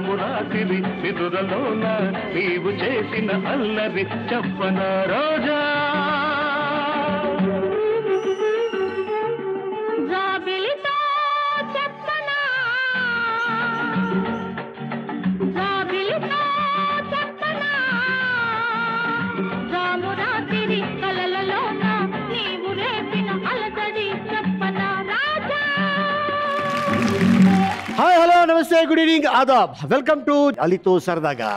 జామురాతిరి నిదురలోన నీవు చేసిన అల్లరి చెప్పనా రోజా హాయ్ హలో నమస్తే good evening Aadab welcome to అలీతో సరదాగా.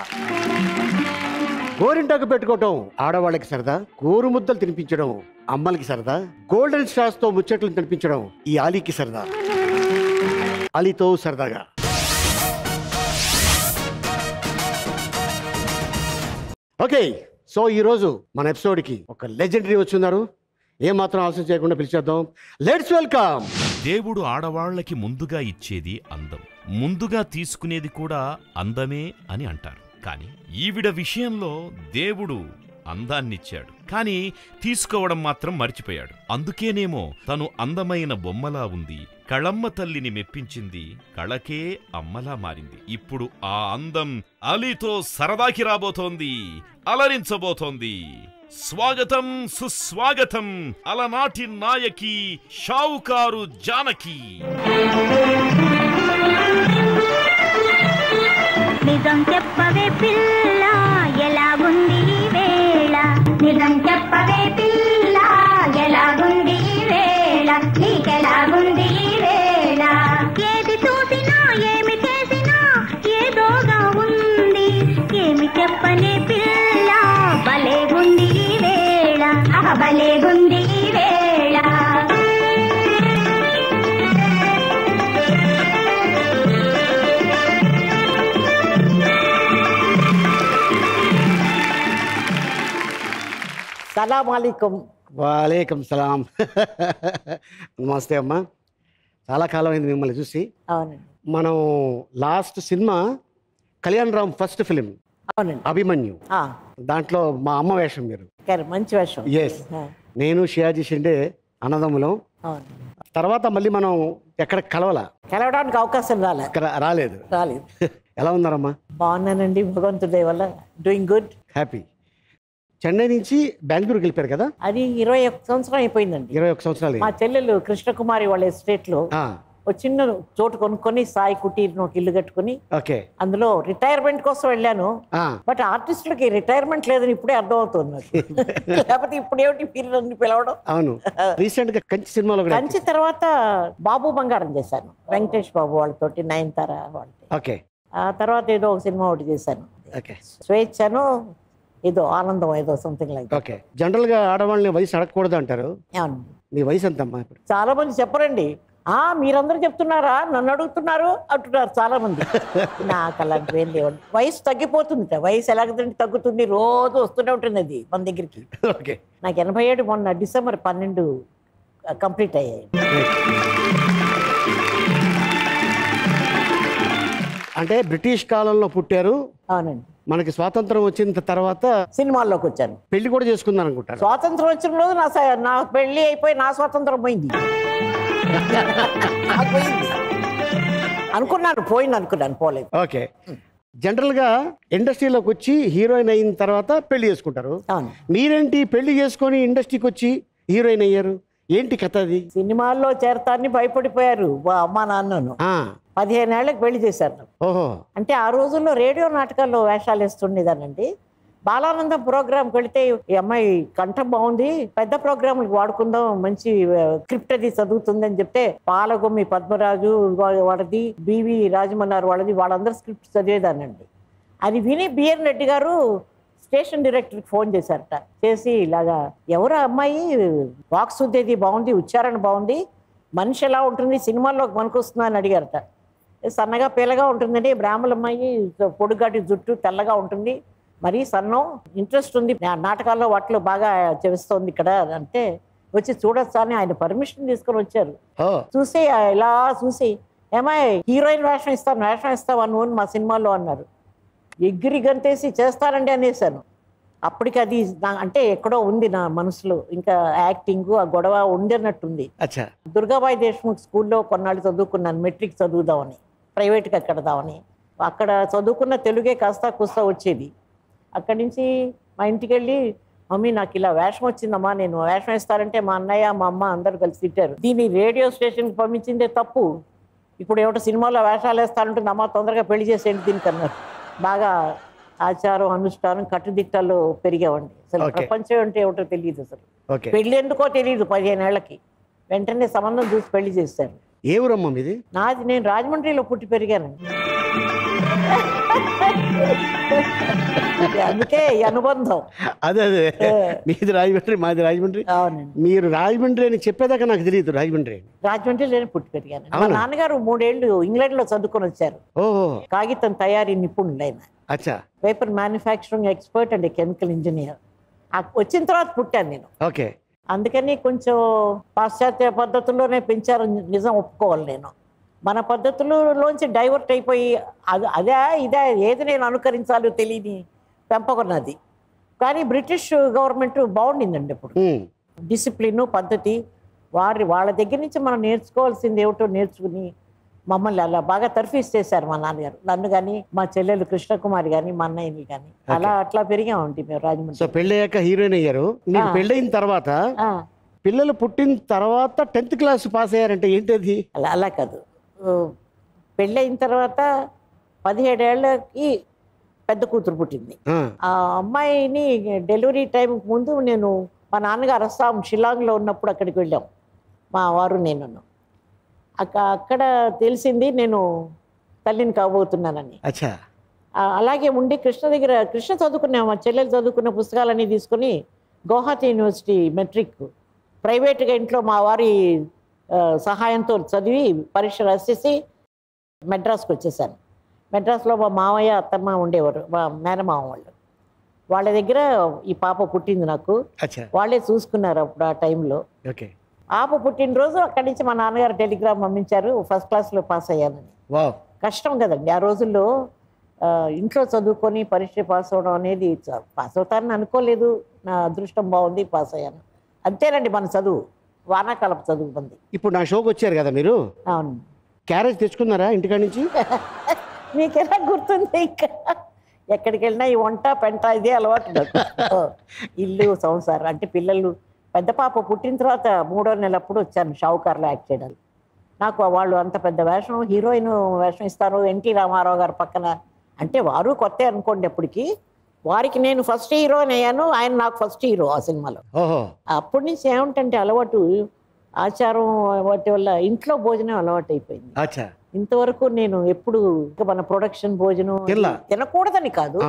గోరింటాకు పెట్టుకోవటం ఆడవాళ్ళకి సరదా, గోరు ముద్దలు తినిపించడం అమ్మలకి సరదా, గోల్డెన్ స్టార్స్ తో ముచ్చట్లు తినిపించడం ఈ ఆలీకి సరదా. అలీతో సరదాగా. ఓకే, సో ఈరోజు మన ఎపిసోడ్కి ఒక లెజెండరీ వచ్చున్నారు. ఏమాత్రం ఆలోచన చేయకుండా పిలిచేద్దాం. Let's welcome. దేవుడు ఆడవాళ్లకి ముందుగా ఇచ్చేది అందం, ముందుగా తీసుకునేది కూడా అందమే అని అంటారు. కాని ఈవిడ విషయంలో దేవుడు అందాన్నిచ్చాడు, కాని తీసుకోవడం మాత్రం మర్చిపోయాడు. అందుకేనేమో తను అందమైన బొమ్మలా ఉంది, కళమ్మ తల్లిని మెప్పించింది, కళకే అమ్మలా మారింది. ఇప్పుడు ఆ అందం అలీతో సరదాకి రాబోతోంది, అలరించబోతోంది. స్వాగతం సుస్వాగతం అలనాటి నాయకి షావుకారు జానకి. నిజం చెప్పవే పిల్ల ఎలాగుంది ఈ వేళ, నిజం చెప్పవే పిల్ల ఎలాగుంది ఈ వేళ, నీకెలాగుంది ఈ వేళ. ఏది చూసినా ఏమి చేసినా ఏదోగా ఉంది, ఏమి చెప్పనే పిల్ల భలేగుంది ఈ వేళ, భలేగుంది ఈ వేళ. సలాం అలైకుం. వాలేకం సలాం. నమస్తే అమ్మా, చాలా కాలం అయింది మిమ్మల్ని చూసి. అవునండి, మనం last cinema Kalyan Ram first film అవునండి, అభిమన్యు, ఆ, దాంట్లో మా అమ్మ వేషం మీరు. మంచి వేషం. ఎస్, నేను షియాజీ షిండే అన్నదమ్ములం. అవును, తర్వాత మళ్ళీ మనం ఎక్కడ కలవడానికి అవకాశం రాలేదు. రాలేదు. ఎలా ఉన్నారమ్మా? బాగున్నానండి, భగవంతుడి దయ వల్ల డూయింగ్ గుడ్, హ్యాపీ. చెన్నై నుంచి బెంగళూరుకి వెళ్ళిపోయారు కదా? అది 21 సంవత్సరం అయిపోయిందండి. 21 సంవత్సరాలు. మా చెల్లెలు కృష్ణకుమారి వాళ్ళ ఎస్టేట్ లో ఒక చిన్న చోటు కొనుక్కొని సాయి కుటీర్ ఒక ఇల్లు కట్టుకుని, ఓకే, అందులో రిటైర్మెంట్ కోసం వెళ్ళాను. బట్ ఆర్టిస్టులకి రిటైర్మెంట్ లేదని ఇప్పుడే అర్థం అవుతుంది నాకు. లేకపోతే ఇప్పుడు ఏమిటి పిల్లల్ని పిలవడం. అవును, రీసెంట్ గా కంచి సినిమాలో కంచి తర్వాత బాబు బంగారం చేశాను, వెంకటేష్ బాబు వాళ్ళతోటి, నయనతార వాళ్ళతో. ఓకే, ఆ తర్వాత ఏదో ఒక సినిమా ఒకటి చేశాను, ఓకే, స్వేచ్ఛను ఏదో ఆనందం ఏదో సంథింగ్ లైక్. ఓకే. జనరల్ గా ఆడవాళ్ళని వయసు అడగకూడదు అంటారు. అవును, మీ వయసు ఎంతమ్మా ఇప్పుడు? చాలా మంది చెప్పరండి. మీరందరూ చెప్తున్నారా, నన్ను అడుగుతున్నారు అంటున్నారు చాలా మంది. నాకు అలాంటివి ఏం లేవండి. వయసు తగ్గిపోతుంది, వయసు ఎలాగంటే తగ్గుతుంది, రోజు వస్తూనే ఉంటుంది అది మన దగ్గరికి. ఓకే, నాకు 87 మొన్న డిసెంబర్ 12 కంప్లీట్ అయ్యాయి. అంటే బ్రిటిష్ కాలంలో పుట్టారు. అవునండి, మనకి స్వాతంత్రం వచ్చిన తర్వాత సినిమాల్లోకి వచ్చాను. పెళ్లి కూడా చేసుకుందాం అనుకుంటారు. స్వాతంత్రం వచ్చిన రోజు నా పెళ్లి అయిపోయి నా స్వాతంత్రం పోయింది. అనుకున్నాను పోలేదు. ఓకే, జనరల్ గా ఇండస్ట్రీలోకి వచ్చి హీరోయిన్ అయిన తర్వాత పెళ్లి చేసుకుంటారు. మీరేంటి పెళ్లి చేసుకొని ఇండస్ట్రీకి వచ్చి హీరోయిన్ అయ్యారు, ఏంటి కథ అది? సినిమాల్లో చేరతాన్ని భయపడిపోయారు అమ్మా నాన్నను. 15 ఏళ్ళకి పెళ్లి చేశారు. ఓహో, అంటే ఆ రోజుల్లో రేడియో నాటకాల్లో వేషాలు వేస్తుండేదానండి. బాలానందం ప్రోగ్రాంకి వెళితే ఈ అమ్మాయి కంఠం బాగుంది, పెద్ద ప్రోగ్రాంలకు వాడుకుందాం, మంచి స్క్రిప్ట్ అది చదువుతుందని చెప్తే పాలగొమ్మి పద్మరాజు వాళ్ళది, బివి రాజమన్నారు వాళ్ళది, వాళ్ళందరూ స్క్రిప్ట్ చదివేదానండి. అది విని బిఎన్ రెడ్డి గారు స్టేషన్ డైరెక్టర్కి ఫోన్ చేశారట. చేసి ఇలాగా ఎవరు అమ్మాయి వాక్శుద్ధి బాగుంది, ఉచ్చారణ బాగుంది, మనిషి ఎలా ఉంటుంది, సినిమాల్లోకి మనకొస్తుందా అని అడిగారట. సన్నగా పీలగా ఉంటుందండి, బ్రాహ్మణ అమ్మాయి, పొడుగాటి జుట్టు, తెల్లగా ఉంటుంది, మరీ సన్నం, ఇంట్రెస్ట్ ఉంది, నాటకాల్లో వాటిలో బాగా చేస్తోంది ఇక్కడ అంటే, వచ్చి చూడొచ్చా అని ఆయన పర్మిషన్ తీసుకొని వచ్చారు. చూసి ఇలా చూసి, ఏమాయ్ హీరోయిన్ వేషం ఇస్తావా నువ్వు మా సినిమాలో అన్నారు. ఎగిరి గంతేసి చేస్తానండి అనేసాను. అప్పటికి అది అంటే ఎక్కడో ఉంది నా మనసులో, ఇంకా యాక్టింగ్ ఆ గొడవ ఉండేనట్టుంది. దుర్గాబాయి దేశ్ముఖ్ స్కూల్లో కొన్నాళ్ళు చదువుకున్నాను, మెట్రిక్ చదువుదామని, ప్రైవేట్గా కడదామని. అక్కడ చదువుకున్న తెలుగే కాస్త కూస్తా వచ్చేది. అక్కడి నుంచి మా ఇంటికి వెళ్ళి, మమ్మీ నాకు ఇలా వేషం వచ్చిందమ్మా, నేను వేషం వేస్తానంటే మా అన్నయ్య మా అమ్మ అందరూ కలిసి తిట్టారు. దీన్ని రేడియో స్టేషన్కి పంపించిందే తప్పు, ఇప్పుడు ఏమిటో సినిమాలో వేషాలు వేస్తానంటుంది, అమ్మ తొందరగా పెళ్లి చేసేయండి దీనికి అన్నారు. బాగా ఆచారం అనుష్ఠానం కట్టుదిట్టాల్లో పెరిగామండి. అసలు ప్రపంచం అంటే ఏమిటో తెలియదు, అసలు పెళ్లి ఎందుకో తెలియదు. 15 ఏళ్లకి వెంటనే సంబంధం చూసి పెళ్లి చేశారు. ఏ ఊరమ్మా మీది? నేను రాజమండ్రిలో పుట్టి పెరిగానండి. అందుకే ఈ అనుబంధం. అదే మీది రాజమండ్రి, మాది రాజమండ్రి. అవునండి. మీరు రాజమండ్రి అని చెప్పేదాకా నాకు తెలియదు. రాజమండ్రిలోనే పుట్టి పెరిగాను. మా నాన్నగారు 3 ఏళ్ళు ఇంగ్లాండ్లో చదువుకొని వచ్చారు. ఓహో. కాగితం తయారీ నిపుణులు ఆయన. అచ్చా. Paper manufacturing expert and chemical engineer. వచ్చిన తర్వాత పుట్టాను నేను. ఓకే. అందుకని కొంచెం పాశ్చాత్య పద్ధతుల్లోనే పెంచారు, నిజం ఒప్పుకోవాలి. నేను మన పద్ధతుల్లోంచి డైవర్ట్ అయిపోయి అదే ఇదే ఏది నేను అనుకరించాలో తెలియని పెంపకొన్నది. కానీ బ్రిటిష్ గవర్నమెంట్ బాగుండిందండి అప్పుడు. డిసిప్లిన్ పద్ధతి వాళ్ళ దగ్గర నుంచి మనం నేర్చుకోవాల్సింది ఏమిటో నేర్చుకుని మమ్మల్ని అలా బాగా తర్ఫీస్ చేశారు మా నాన్నగారు. నన్ను కానీ మా చెల్లెలు కృష్ణకుమారి కానీ మా అన్నయ్యని కానీ అట్లా పెరిగామండి మేము రాజమండ్రి. సో పెళ్ళయ్యాక హీరోయిన్ అయ్యారు. మీకు పెళ్ళయిన తర్వాత పిల్లలు పుట్టిన తర్వాత 10th క్లాస్ పాస్ అయ్యారంటే ఏంటది? అలా కాదు, పెళ్ళయిన తర్వాత 17 ఏళ్ళకి పెద్ద కూతురు పుట్టింది. ఆ అమ్మాయిని డెలివరీ టైంకి ముందు నేను మా నాన్నగారు అస్సాం షిల్లాంగ్లో ఉన్నప్పుడు అక్కడికి వెళ్ళాం, మా వారు నేను. అక్కడ తెలిసింది నేను తల్లిని కాబోతున్నానని. అలాగే ఉండి కృష్ణ చదువుకున్నాం. మా చెల్లెలు చదువుకున్న పుస్తకాలన్నీ తీసుకుని గౌహతి యూనివర్సిటీ మెట్రిక్ ప్రైవేట్గా ఇంట్లో మా వారి సహాయంతో చదివి పరీక్ష రాసేసి మెడ్రాస్కి వచ్చేసాను. మెడ్రాస్లో మా మామయ్య అత్తమ్మ ఉండేవారు, మా మేనమామ వాళ్ళు. వాళ్ళ దగ్గర ఈ పాప పుట్టింది నాకు. వాళ్ళే చూసుకున్నారు అప్పుడు ఆ టైంలో. పాప పుట్టినరోజు అక్కడి నుంచి మా నాన్నగారు టెలిగ్రామ్ పంపించారు, ఫస్ట్ క్లాస్లో పాస్ అయ్యానని. కష్టం కదండి ఆ రోజుల్లో, ఇంట్లో చదువుకొని పరీక్ష పాస్ అవ్వడం అనేది. పాస్ అవుతానని అనుకోలేదు, నా అదృష్టం బాగుంది, పాస్ అయ్యాను. అంతేనండి మన చదువు, వానాకాలపు చదువు మంది. ఇప్పుడు నా షోకి వచ్చారు కదా మీరు. అవును. క్యారేజ్ తెచ్చుకున్నారా ఇంటికాడ నుంచి? మీకెలా గుర్తుంది? ఇంకా ఎక్కడికి వెళ్ళినా ఈ వంట పెంట ఇదే అలవాటు నాకు. ఇల్లు సంసారం అంటే పిల్లలు. పెద్ద పాప పుట్టిన తర్వాత 3వ నెల అప్పుడు వచ్చాను షావుకార్లో యాక్ట్ చేయడానికి. నాకు వాళ్ళు అంత పెద్ద వేషం, హీరోయిన్ వేషం ఇస్తారు ఎన్టీ రామారావు గారు పక్కన అంటే, వారు కొత్త అనుకోండి అప్పటికి. వారికి నేను ఫస్ట్ హీరోయిన్ అయ్యాను, ఆయన నాకు ఫస్ట్ హీరో ఆ సినిమాలో. అప్పటి నుంచి ఏమిటంటే అలవాటు, ఆచారం వాటి వల్ల ఇంట్లో భోజనం అలవాటు అయిపోయింది. ఇంతవరకు నేను ఎప్పుడు మన ప్రొడక్షన్ భోజనం తినకూడదని కాదు,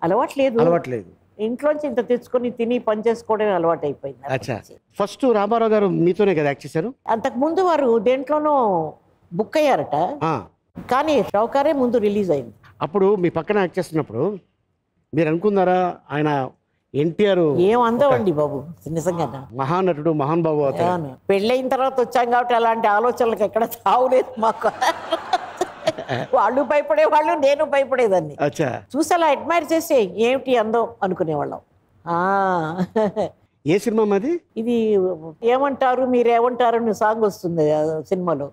అలవాట్లేదు. ఇంట్లోంచి ఇంత తెచ్చుకొని తిని పని చేసుకోవడం అలవాటు అయిపోయింది. ఫస్ట్ రామారావు గారు మీతోనే కదా యాక్ట్ చేశారు? అంతకు ముందు వారు దేంట్లోనూ బుక్ అయ్యారట, కానీ షౌకారే ముందు రిలీజ్ అయింది. అప్పుడు మీ పక్కన యాక్ట్ చేస్తున్నప్పుడు మీరు అనుకున్నారా ఆయన ఎన్టీఆర్ ఏం అందవండి బాబు, నిజంగా మహానటుడు మహానుభావు? పెళ్ళయిన తర్వాత వచ్చాం కాబట్టి అలాంటి ఆలోచనలకు ఎక్కడ తావులేదు మాకు. వాళ్ళు భయపడేవాళ్ళు, నేను భయపడేదాన్ని. చూసి అలా అడ్మైర్ చేసి ఏమిటి అందం అనుకునేవాళ్ళం. ఏ సినిమా మాది? ఇది ఏమంటారు మీరేమంటారు అని సాంగ్ వస్తుంది సినిమాలో.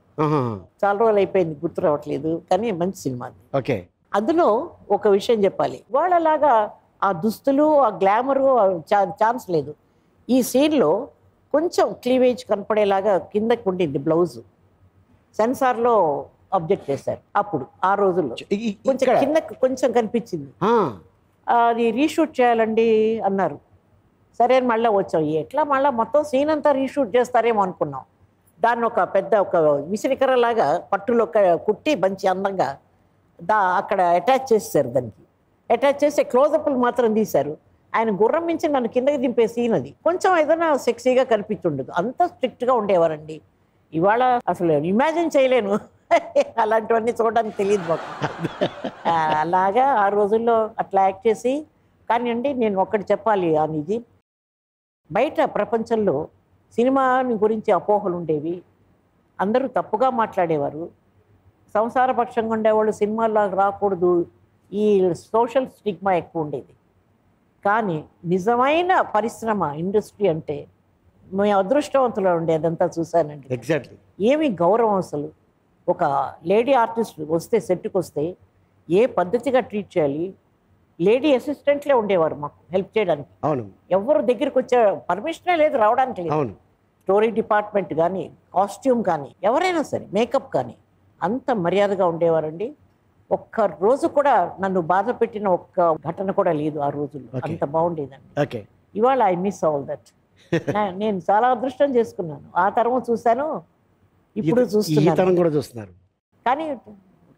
చాలా రోజులు అయిపోయింది, గుర్తు రావట్లేదు, కానీ మంచి సినిమా. అందులో ఒక విషయం చెప్పాలి, వాళ్ళలాగా ఆ దుస్తులు ఆ గ్లామరు ఛాన్స్ లేదు. ఈ సీన్లో కొంచెం క్లీవేజ్ కనపడేలాగా కిందకి ఉండింది బ్లౌజ్. సెన్సార్లో అబ్జెక్ట్ చేశారు అప్పుడు ఆ రోజుల్లో. కొంచెం కిందకి కొంచెం కనిపించింది, అది రీషూట్ చేయాలండి అన్నారు. సరే అని మళ్ళీ వచ్చాం. ఎట్లా మళ్ళీ మొత్తం సీన్ అంతా రీషూట్ చేస్తారేమో అనుకున్నాం. దాన్ని ఒక పెద్ద ఒక విసిరికరలాగా పట్టులో కుట్టి మంచి అందంగా అక్కడ అటాచ్ చేశారు. దానికి అటాచ్ చేసి క్లోజప్లు మాత్రం తీశారు. ఆయన గుర్రం మించి నన్ను కిందకి దింపే సీన్ అది. కొంచెం ఏదైనా సెక్సీగా కనిపించుండదు, అంత స్ట్రిక్ట్గా ఉండేవారండి. ఇవాళ అసలు ఇమాజిన్ చేయలేను, అలాంటివన్నీ చూడడానికి తెలియదు మాకు. అలాగా ఆ రోజుల్లో అట్లా యాక్ట్ చేసి. కానీ అండి నేను ఒక్కటి చెప్పాలి అనేది, బయట ప్రపంచంలో సినిమాని గురించి అపోహలు ఉండేవి, అందరూ తప్పుగా మాట్లాడేవారు, సంసారపక్షంగా ఉండేవాళ్ళు సినిమాల్లో రాకూడదు, ఈ సోషల్ స్టిగ్మా ఎక్కువ ఉండేది. కానీ నిజమైన పరిశ్రమ ఇండస్ట్రీ అంటే మేము అదృష్టవంతులు ఉండేదంతా చూశానండి. ఎగ్జాక్ట్లీ. ఏమి గౌరవం అసలు. ఒక లేడీ ఆర్టిస్ట్ వస్తే సెట్కి వస్తే ఏ పద్ధతిగా ట్రీట్ చేయాలి. లేడీ అసిస్టెంట్లే ఉండేవారు మాకు హెల్ప్ చేయడానికి. అవును ఎవరు దగ్గరికి వచ్చే పర్మిషనే లేదు, రావడానికి లేదు. అవును స్టోరీ డిపార్ట్మెంట్ కానీ, కాస్ట్యూమ్ కానీ, ఎవరైనా సరే, మేకప్ కానీ అంత మర్యాదగా ఉండేవారండి. ఒక్క రోజు కూడా నన్ను బాధ పెట్టిన ఒక్క ఘటన కూడా లేదు ఆ రోజుల్లో. అంత బాగుండేదండి. ఓకే. ఇవాళ ఐ మిస్ ఆల్ దట్. నేను చాలా అదృష్టం చేసుకున్నాను. ఆ తరం చూశాను, ఇప్పుడు ఈ చూస్తున్నాను. తరం కూడా చూస్తున్నారు. కానీ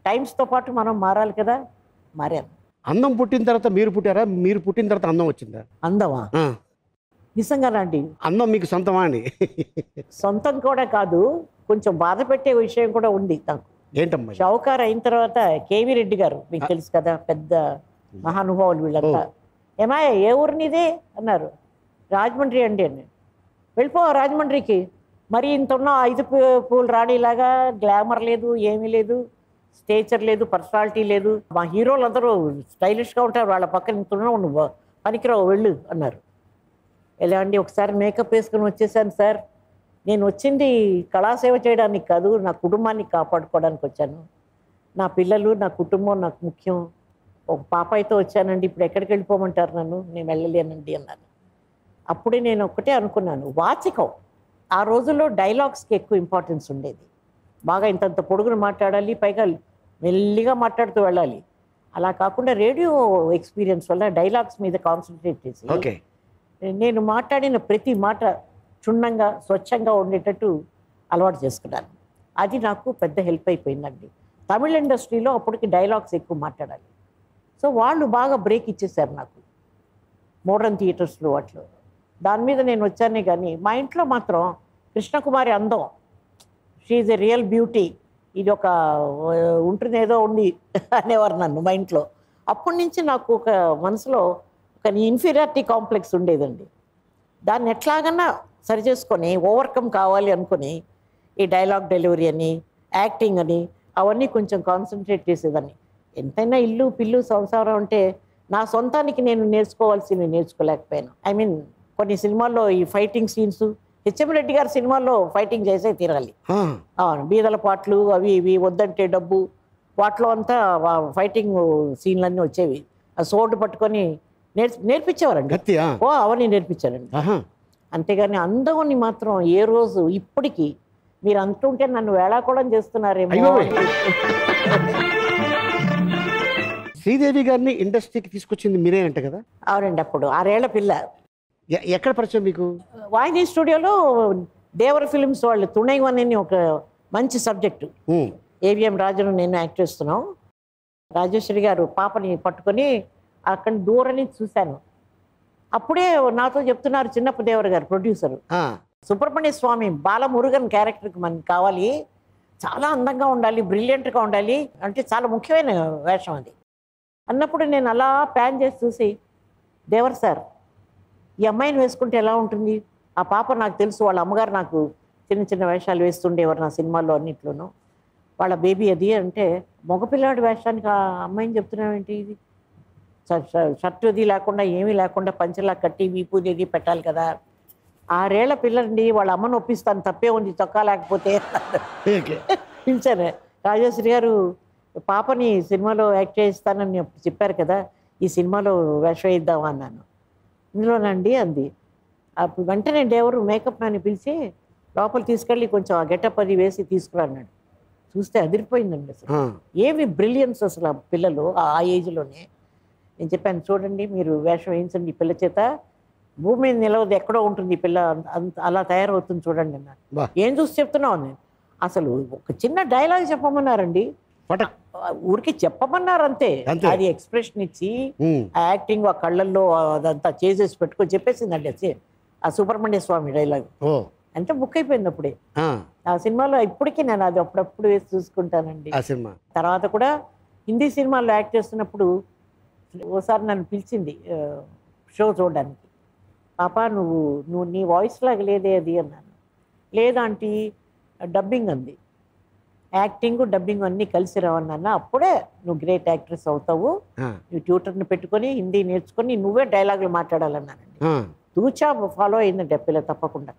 టైమ్స్తో పాటు మనం మారాలి కదా, మారాను. అందం పుట్టిన తర్వాత మీరు పుట్టారా, మీరు పుట్టిన తర్వాత అందం వచ్చిందా? అందమా? ఆ, నిజంగానండి. అందం మీకు సొంతమా అండి? సొంతం కూడా కాదు, కొంచెం బాధ పెట్టే విషయం కూడా ఉంది నాకు. ఏంటమ్మా? షావుకార్ అయిన తర్వాత కేవీ రెడ్డి గారు, మీకు తెలుసు కదా, పెద్ద మహానుభావులు వీళ్ళంతా. ఏమా ఏ ఊరు నీదే అన్నారు. రాజమండ్రి అండి అని. వెళ్ళిపో రాజమండ్రికి. మరి ఇంత ఉన్న 5 పూలు రాణిలాగా గ్లామర్ లేదు, ఏమీ లేదు, స్టేచర్ లేదు, పర్సనాలిటీ లేదు. మా హీరోలు అందరూ స్టైలిష్గా ఉంటారు, వాళ్ళ పక్కన ఇంత ఉన్న నువ్వు పనికిరావు, వెళ్ళు అన్నారు. ఎలా అండి, ఒకసారి మేకప్ వేసుకుని వచ్చేసాను సార్. నేను వచ్చింది కళాసేవ చేయడానికి కాదు, నా కుటుంబాన్ని కాపాడుకోవడానికి వచ్చాను. నా పిల్లలు, నా కుటుంబం నాకు ముఖ్యం. ఒక పాపాయితో వచ్చానండి, ఇప్పుడు ఎక్కడికి వెళ్ళిపోమంటారు నన్ను, నేను వెళ్ళలేనండి అన్నాను. అప్పుడే నేను ఒక్కటే అనుకున్నాను, వాచికం. ఆ రోజుల్లో డైలాగ్స్కి ఎక్కువ ఇంపార్టెన్స్ ఉండేది. బాగా ఇంతంత పొడుగును మాట్లాడాలి, పైగా మెల్లిగా మాట్లాడుతూ వెళ్ళాలి. అలా కాకుండా రేడియో ఎక్స్పీరియన్స్ వల్ల డైలాగ్స్ మీద కాన్సన్ట్రేట్ చేసి ఓకే. నేను మాట్లాడిన ప్రతి మాట క్షుణ్ణంగా, స్వచ్ఛంగా ఉండేటట్టు అలవాటు చేసుకున్నాను. అది నాకు పెద్ద హెల్ప్ అయిపోయిందండి. తమిళ ఇండస్ట్రీలో అప్పటికి డైలాగ్స్ ఎక్కువ మాట్లాడాలి. సో వాళ్ళు బాగా బ్రేక్ ఇచ్చేసారు నాకు మోడర్న్ థియేటర్స్లో వాటిలో. దాని మీద నేను వచ్చానే కానీ మా ఇంట్లో మాత్రం కృష్ణకుమారి అందం, షీఈ్ ఎ రియల్ బ్యూటీ, ఇది ఒక ఉంటుంది ఏదో ఉంది అనేవారు నన్ను మా ఇంట్లో. అప్పటి నుంచి నాకు ఒక మనసులో ఒక ఇన్ఫీరియారిటీ కాంప్లెక్స్ ఉండేదండి. దాన్ని ఎట్లాగన్నా సరి చేసుకొని ఓవర్కమ్ కావాలి అనుకుని ఈ డైలాగ్ డెలివరీ అని, యాక్టింగ్ అని అవన్నీ కొంచెం కాన్సన్ట్రేట్ చేసేదాన్ని. ఎంతైనా ఇల్లు పిల్లు సంసారం అంటే నా సొంతానికి నేను నేర్చుకోవాల్సినవి నేర్చుకోలేకపోయాను. ఐ మీన్ కొన్ని సినిమాల్లో ఈ ఫైటింగ్ సీన్స్, హెచ్ఎం రెడ్డి గారి సినిమాల్లో ఫైటింగ్ చేసే తీరాలి. బీదల పాటలు అవి ఇవి, వద్దంటే డబ్బు, వాటిలో అంతా ఫైటింగ్ సీన్లన్నీ వచ్చేవి. ఆ సోర్డు పట్టుకొని నేర్పించేవారండి. ఓ అవన్నీ నేర్పించారండి. అంతేగాని అందమని మాత్రం ఏ రోజు ఇప్పటికీ మీరు అంటుంటే నన్ను వేళాకోళం చేస్తున్నారేమో. శ్రీదేవి గారిని ఇండస్ట్రీకి తీసుకొచ్చింది మీరే అంట కదా? అవునండి. అప్పుడు 6 ఏళ్ల పిల్ల. ఎక్కడ పరిచయం మీకు? వాహిని స్టూడియోలో దేవర ఫిలిమ్స్ వాళ్ళు తుణైవన్ అని ఒక మంచి సబ్జెక్టు, ఏవిఎం రాజును నేను యాక్ట్ చేస్తున్నాం. రాజేశ్వరి గారు పాపని పట్టుకొని అక్కడ దూరం నుంచి చూశాను. అప్పుడే నాతో చెప్తున్నారు చిన్నప్ప దేవర గారు, ప్రొడ్యూసరు, సుబ్రహ్మణ్య స్వామి బాలమురుగన్ క్యారెక్టర్కి మనకి కావాలి, చాలా అందంగా ఉండాలి, బ్రిలియంట్గా ఉండాలి, అంటే చాలా ముఖ్యమైన వేషం అది అన్నప్పుడు నేను అలా ప్లాన్ చేసి చూసి, దేవర్ సార్ ఈ అమ్మాయిని వేసుకుంటే ఎలా ఉంటుంది? ఆ పాప నాకు తెలుసు, వాళ్ళ అమ్మగారు నాకు చిన్న చిన్న వేషాలు వేస్తుండేవారు నా సినిమాల్లో అన్నింటిలోనూ, వాళ్ళ బేబీ అది అంటే, మగపిల్లాడి వేషానికి ఆ అమ్మాయిని చెప్తున్నావేంటి, ఇది షర్టు అది లేకుండా ఏమీ లేకుండా పంచలా కట్టి వీపూది అది పెట్టాలి కదా. 6 ఏళ్ల పిల్లండి, వాళ్ళ అమ్మను ఒప్పిస్తాను, తప్పే ఉంది చొక్కా లేకపోతే పిలిచారు. రాజేశ్వరి గారు పాపని సినిమాలో యాక్ట్ చేయిస్తానని చెప్పారు కదా, ఈ సినిమాలో వేషం వేయిద్దామా అన్నాను. ఇందులోనండి అంది. అప్పుడు వెంటనే డేవరు మేకప్ మ్యాన్ని పిలిచి లోపల తీసుకెళ్ళి కొంచెం ఆ గెటప్ అది వేసి తీసుకురాన్నాడు. చూస్తే అదిరిపోయిందండి. అసలు ఏమి బ్రిలియన్స్ అసలు ఆ పిల్లలు ఆ ఏజ్లోనే. నేను చెప్పాను, చూడండి మీరు వేషం వేయించండి ఈ పిల్ల చేత, భూమి మీద నిలవదు, ఎక్కడో ఉంటుంది ఈ పిల్ల, అలా తయారవుతుంది చూడండి అన్నారు. ఏం చూసి చెప్తున్నావు నేను, అసలు ఒక చిన్న డైలాగ్ చెప్పమన్నారండి, ఊరికి చెప్పమన్నారు అంతే. అది ఎక్స్ప్రెషన్ ఇచ్చి ఆ యాక్టింగ్ ఆ కళ్ళల్లో అదంతా చేసేసి పెట్టుకొని చెప్పేసిందండి అది ఆ సుబ్రహ్మణ్య స్వామి డైలాగ్. అంటే బుక్ అయిపోయింది అప్పుడే ఆ సినిమాలో. ఇప్పటికీ నేను అది అప్పుడప్పుడు వేసి చూసుకుంటానండి. తర్వాత కూడా హిందీ సినిమాల్లో యాక్ట్ చేస్తున్నప్పుడు ఓసారి నన్ను పిలిచింది షో చూడడానికి. పాప నువ్వు నీ వాయిస్ లాగా లేదే అది అన్నాను. లేదంటే డబ్బింగ్ అంది. యాక్టింగ్ డబ్బింగ్ అన్నీ కలిసి రావన్నా, అప్పుడే నువ్వు గ్రేట్ యాక్ట్రెస్ అవుతావు, నువ్వు ట్యూటర్ని పెట్టుకొని హిందీ నేర్చుకొని నువ్వే డైలాగులు మాట్లాడాలన్నానండి. తూచా ఫాలో అయిందండి పిల్ల తప్పకుండా.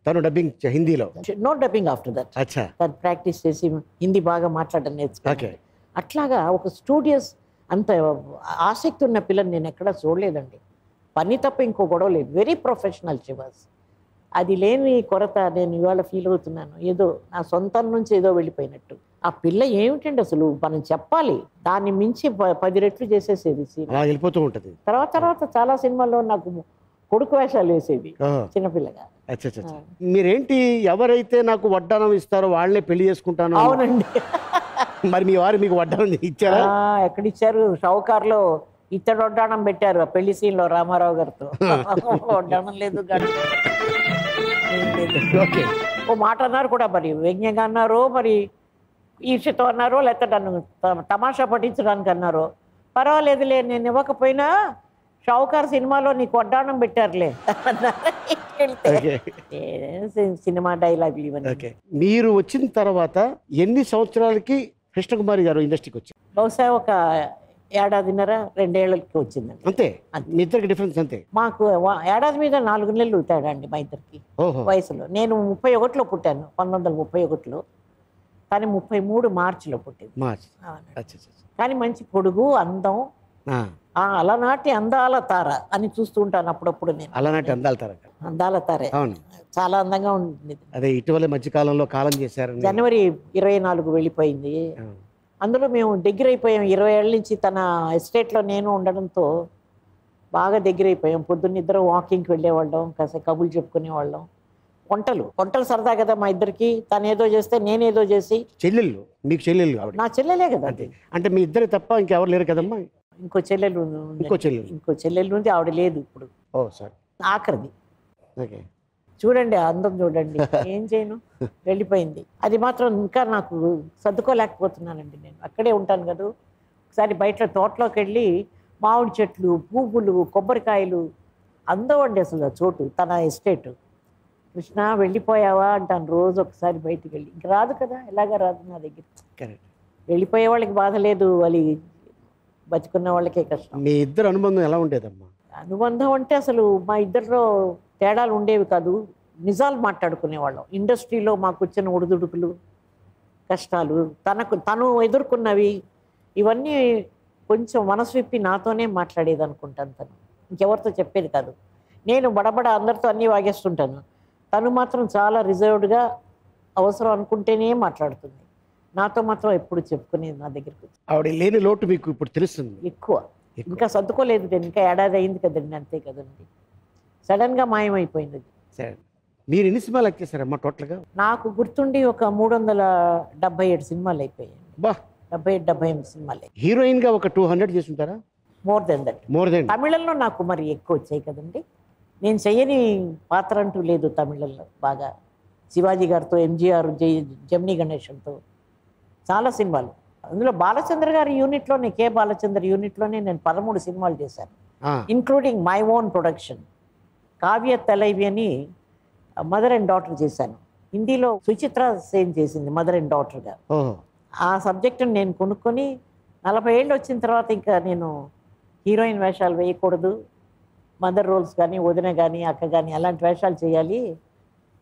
తను డబ్బింగ్ హిందీలో, నో డబ్బింగ్ ఆఫ్టర్ దట్. తను ప్రాక్టీస్ చేసి హిందీ బాగా మాట్లాడడం నేర్చుకోవాలి. అట్లాగా ఒక స్టూడియస్ అంత ఆసక్తి ఉన్న పిల్లని నేను ఎక్కడా చూడలేదండి. పని తప్ప ఇంకో గొడవ లేదు. వెరీ ప్రొఫెషనల్ షివాస్. అది లేని కొరత నేను ఇవాళ ఫీల్ అవుతున్నాను. ఏదో నా సొంతం నుంచి ఏదో వెళ్ళిపోయినట్టు. ఆ పిల్ల ఏమిటండి అసలు మనం చెప్పాలి, దాన్ని మించి 10 రెట్లు చేసేసేది సీన్. అలా వెళ్ళిపోతూ ఉంటుంది. తర్వాత చాలా సినిమాల్లో నాకు కొడుకు వేషాలు వేసేది చిన్నపిల్లగా. మీరేంటి ఎవరైతే నాకు వడ్డానం ఇస్తారో వాళ్ళనే పెళ్లి చేసుకుంటాను? అవునండి. మరి మీ వారు మీకు వడ్డానం ఇచ్చారా? ఎక్కడిచ్చారు? షౌకార్లో ఇత్తడి వడ్డానం పెట్టారు ఆ పెళ్లి సీన్ లో రామారావు గారితో. వడ్డానం లేదు ఓకే. ఓ మాట అన్నారు కూడా, మరి వ్యంగ్యంగా అన్నారో, మరి ఈర్ష్యతో అన్నారో, లేకపోతే నన్ను తమాషా పట్టించడానికి అన్నారో, పర్వాలేదులే నేను ఇవ్వకపోయినా షావుకార్ సినిమాలో నీకు వడ్డానం పెట్టారులే. సినిమా డైలాగులు ఇవన్నీ. మీరు వచ్చిన తర్వాత ఎన్ని సంవత్సరాలకి కృష్ణకుమారి గారు ఇండస్ట్రీకి వచ్చారు? బహుశా ఒక 1.5-2 ఏళ్ళకి వచ్చిందండి. అంతే? మీ ఇద్దరికి డిఫరెన్స్ అంతే? మాకు ఏడాది మీద 4 నెలలు తేడా అండి మా ఇద్దరికి వయసులో. నేను 31లో పుట్టాను, 1931లో. కానీ 33 మార్చిలో పుట్టింది. కానీ మంచి పొడుగు, అందం, అలనాటి అందాల తార అని చూస్తూ ఉంటాను అప్పుడప్పుడు నేను. అలనాటి అందాల తార, అందాల తారే. చాలా అందంగా ఉంటుంది. అదే ఇటీవల మధ్య కాలంలో కాలం చేశారు. జనవరి 24 వెళ్ళిపోయింది. అందులో మేము దగ్గర అయిపోయాం. 20 ఏళ్ళ నుంచి తన ఎస్టేట్లో నేను ఉండడంతో బాగా దగ్గర అయిపోయాం. పొద్దున్న ఇద్దరు వాకింగ్కి వెళ్ళేవాళ్ళం, కాసేపు కబుర్లు చెప్పుకునేవాళ్ళం. వంటలు సరదా కదా మా ఇద్దరికి. తను ఏదో చేస్తే నేనేదో చేసి. చెల్లెళ్ళు? మీకు చెల్లెళ్ళు? నా చెల్లెలే కదా. అంటే మీ ఇద్దరు తప్ప ఇంకెవరు లేరు కదమ్మా? ఇంకో చెల్లెలు ఉంది, ఆవిడ లేదు ఇప్పుడు. ఆఖరిది. చూడండి అందం చూడండి. ఏం చేయను, వెళ్ళిపోయింది. అది మాత్రం ఇంకా నాకు సర్దుకోలేకపోతున్నానండి. నేను అక్కడే ఉంటాను కదా. ఒకసారి బయట తోటలోకి వెళ్ళి మామిడి చెట్లు, పువ్వులు, కొబ్బరికాయలు, అందం అండి అసలు చోటు తన ఎస్టేట్. కృష్ణ వెళ్ళిపోయావా అంటాను రోజు ఒకసారి బయటికి వెళ్ళి. ఇంక రాదు కదా, ఎలాగా రాదు నా దగ్గర. వెళ్ళిపోయే వాళ్ళకి బాధ లేదు, వాళ్ళు బతుకున్న వాళ్ళకే కష్టం. మీ ఇద్దరు అనుబంధం ఎలా ఉండేదమ్మా? అనుబంధం అంటే అసలు మా ఇద్దరిలో తేడాలు ఉండేవి కాదు. నిజాలు మాట్లాడుకునేవాళ్ళం. ఇండస్ట్రీలో మాకు వచ్చిన ఒడిదుడుకులు, కష్టాలు, తను ఎదుర్కొన్నవి, ఇవన్నీ కొంచెం మనసు విప్పి నాతోనే మాట్లాడేది అనుకుంటాను. తను ఇంకెవరితో చెప్పేది కాదు. నేను బడబడ అందరితో అన్నీ వాగేస్తుంటాను. తను మాత్రం చాలా రిజర్వ్డ్గా అవసరం అనుకుంటేనే మాట్లాడుతుంది. నాతో మాత్రం ఎప్పుడు చెప్పుకునేది నా దగ్గరికి. ఆవిడ లేని లోటు మీకు ఇప్పుడు తెలుస్తుంది? ఎక్కువ. ఇంకా సర్దుకోలేదు నేను. ఇంకా ఏడాది అయింది కదండి, అంతే కదండి. సడన్గా మాయమైపోయింది. సరే, మీరు ఎన్ని సినిమాలు యాక్ట్ చేశారమ్మా టోటల్గా? నాకు గుర్తుండి ఒక 377 సినిమాలు అయిపోయాయి. 78 సినిమాలు. హీరోయిన్గా ఒక 200 చేసి ఉంటారా? More than that. తమిళంలో నాకు మరి ఎక్కువ వచ్చాయి కదండి. నేను చెయ్యని పాత్ర అంటూ లేదు తమిళంలో. బాగా శివాజీ గారితో, ఎంజీఆర్, జమినీ గణేశన్తో చాలా సినిమాలు. అందులో బాలచంద్ర గారి యూనిట్లోనే, కే బాలచంద్ర యూనిట్లోనే నేను 13 సినిమాలు చేశాను, including my own production. Kavya Thalaivi అని మదర్ అండ్ డాటర్ చేశాను. హిందీలో సుచిత్ర సేన్ చేసింది మదర్ అండ్ డాటర్గా. ఆ సబ్జెక్టును నేను కొనుక్కొని 40 ఏళ్ళు వచ్చిన తర్వాత ఇంకా నేను హీరోయిన్ వేషాలు వేయకూడదు, మదర్ రోల్స్ కానీ, వదిన కానీ, అక్క కానీ అలాంటి వేషాలు చేయాలి.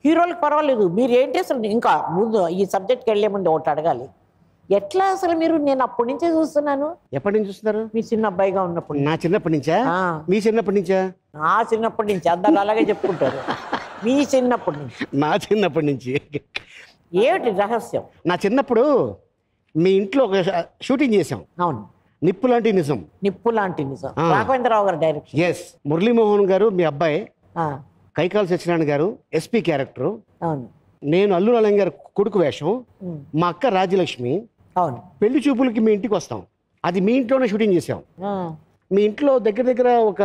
హీరోలకు పర్వాలేదు, మీరు ఏంటి అసలు ఇంకా ముందు ఈ సబ్జెక్ట్కి వెళ్ళే ముందు ఒకటి అడగాలి. ఎట్లా అసలు మీరు? నేను అప్పటి నుంచే చూస్తున్నాను. ఎప్పటి నుంచి చూస్తున్నారు? మీ చిన్న అబ్బాయిగా ఉన్నప్పుడు. నా చిన్నప్పటి నుంచా? మీ చిన్నప్పటి నుంచా? నా చిన్నప్పటి నుంచి. అందరు అలాగే చెప్పుకుంటారు. మీ చిన్నప్పటి నుంచి? నా చిన్నప్పటి నుంచి. ఏమిటి రహస్యం? నా చిన్నప్పుడు మీ ఇంట్లో ఒక షూటింగ్ చేసాం. అవును, నిప్పు లాంటి నిజం. నిప్పు లాంటి నిజం, రాఘవేంద్రరావు గారు డైరెక్షన్. ఎస్, మురళీమోహన్ గారు మీ అబ్బాయి, కైకాల సత్యనారాయణ గారు ఎస్పీ క్యారెక్టర్. అవును. నేను అల్లు రామలింగ గారు కొడుకు వేషం. మా అక్క రాజ్యలక్ష్మి. అవును. పెళ్లి చూపులకి మీ ఇంటికి వస్తాం. అది మీ ఇంట్లోనే షూటింగ్ చేసాం. మీ ఇంట్లో దగ్గర దగ్గర ఒక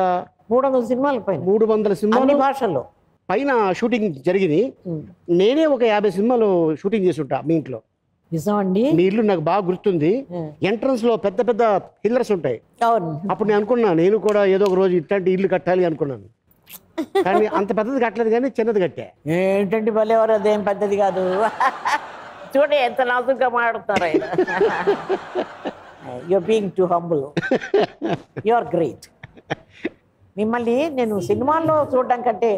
300 సినిమాలు పైన, 300 సినిమాలు భాషల్లో పైన షూటింగ్ జరిగింది. నేనే ఒక 50 సినిమాలు షూటింగ్ చేసి ఉంటా మీ ఇంట్లో. నిజమండి. మీ ఇల్లు నాకు బాగా గుర్తుంది. ఎంట్రన్స్ లో పెద్ద పెద్ద పిల్లర్స్ ఉంటాయి. అప్పుడు నేను అనుకున్నా నేను కూడా ఏదో ఒక రోజు ఇట్లాంటి ఇల్లు కట్టాలి అనుకున్నాను. కానీ అంత పెద్దది కట్టలేదు, కానీ చిన్నది కట్టా. ఏంటంటే భలేవారు, అదేం పెద్దది కాదు. చూడండి ఎంత నాజుగా మాట్లాడుతున్నారు ఆయన. You are being too humble. You are great. మిమ్మల్ని నేను సినిమాల్లో చూడడం కంటే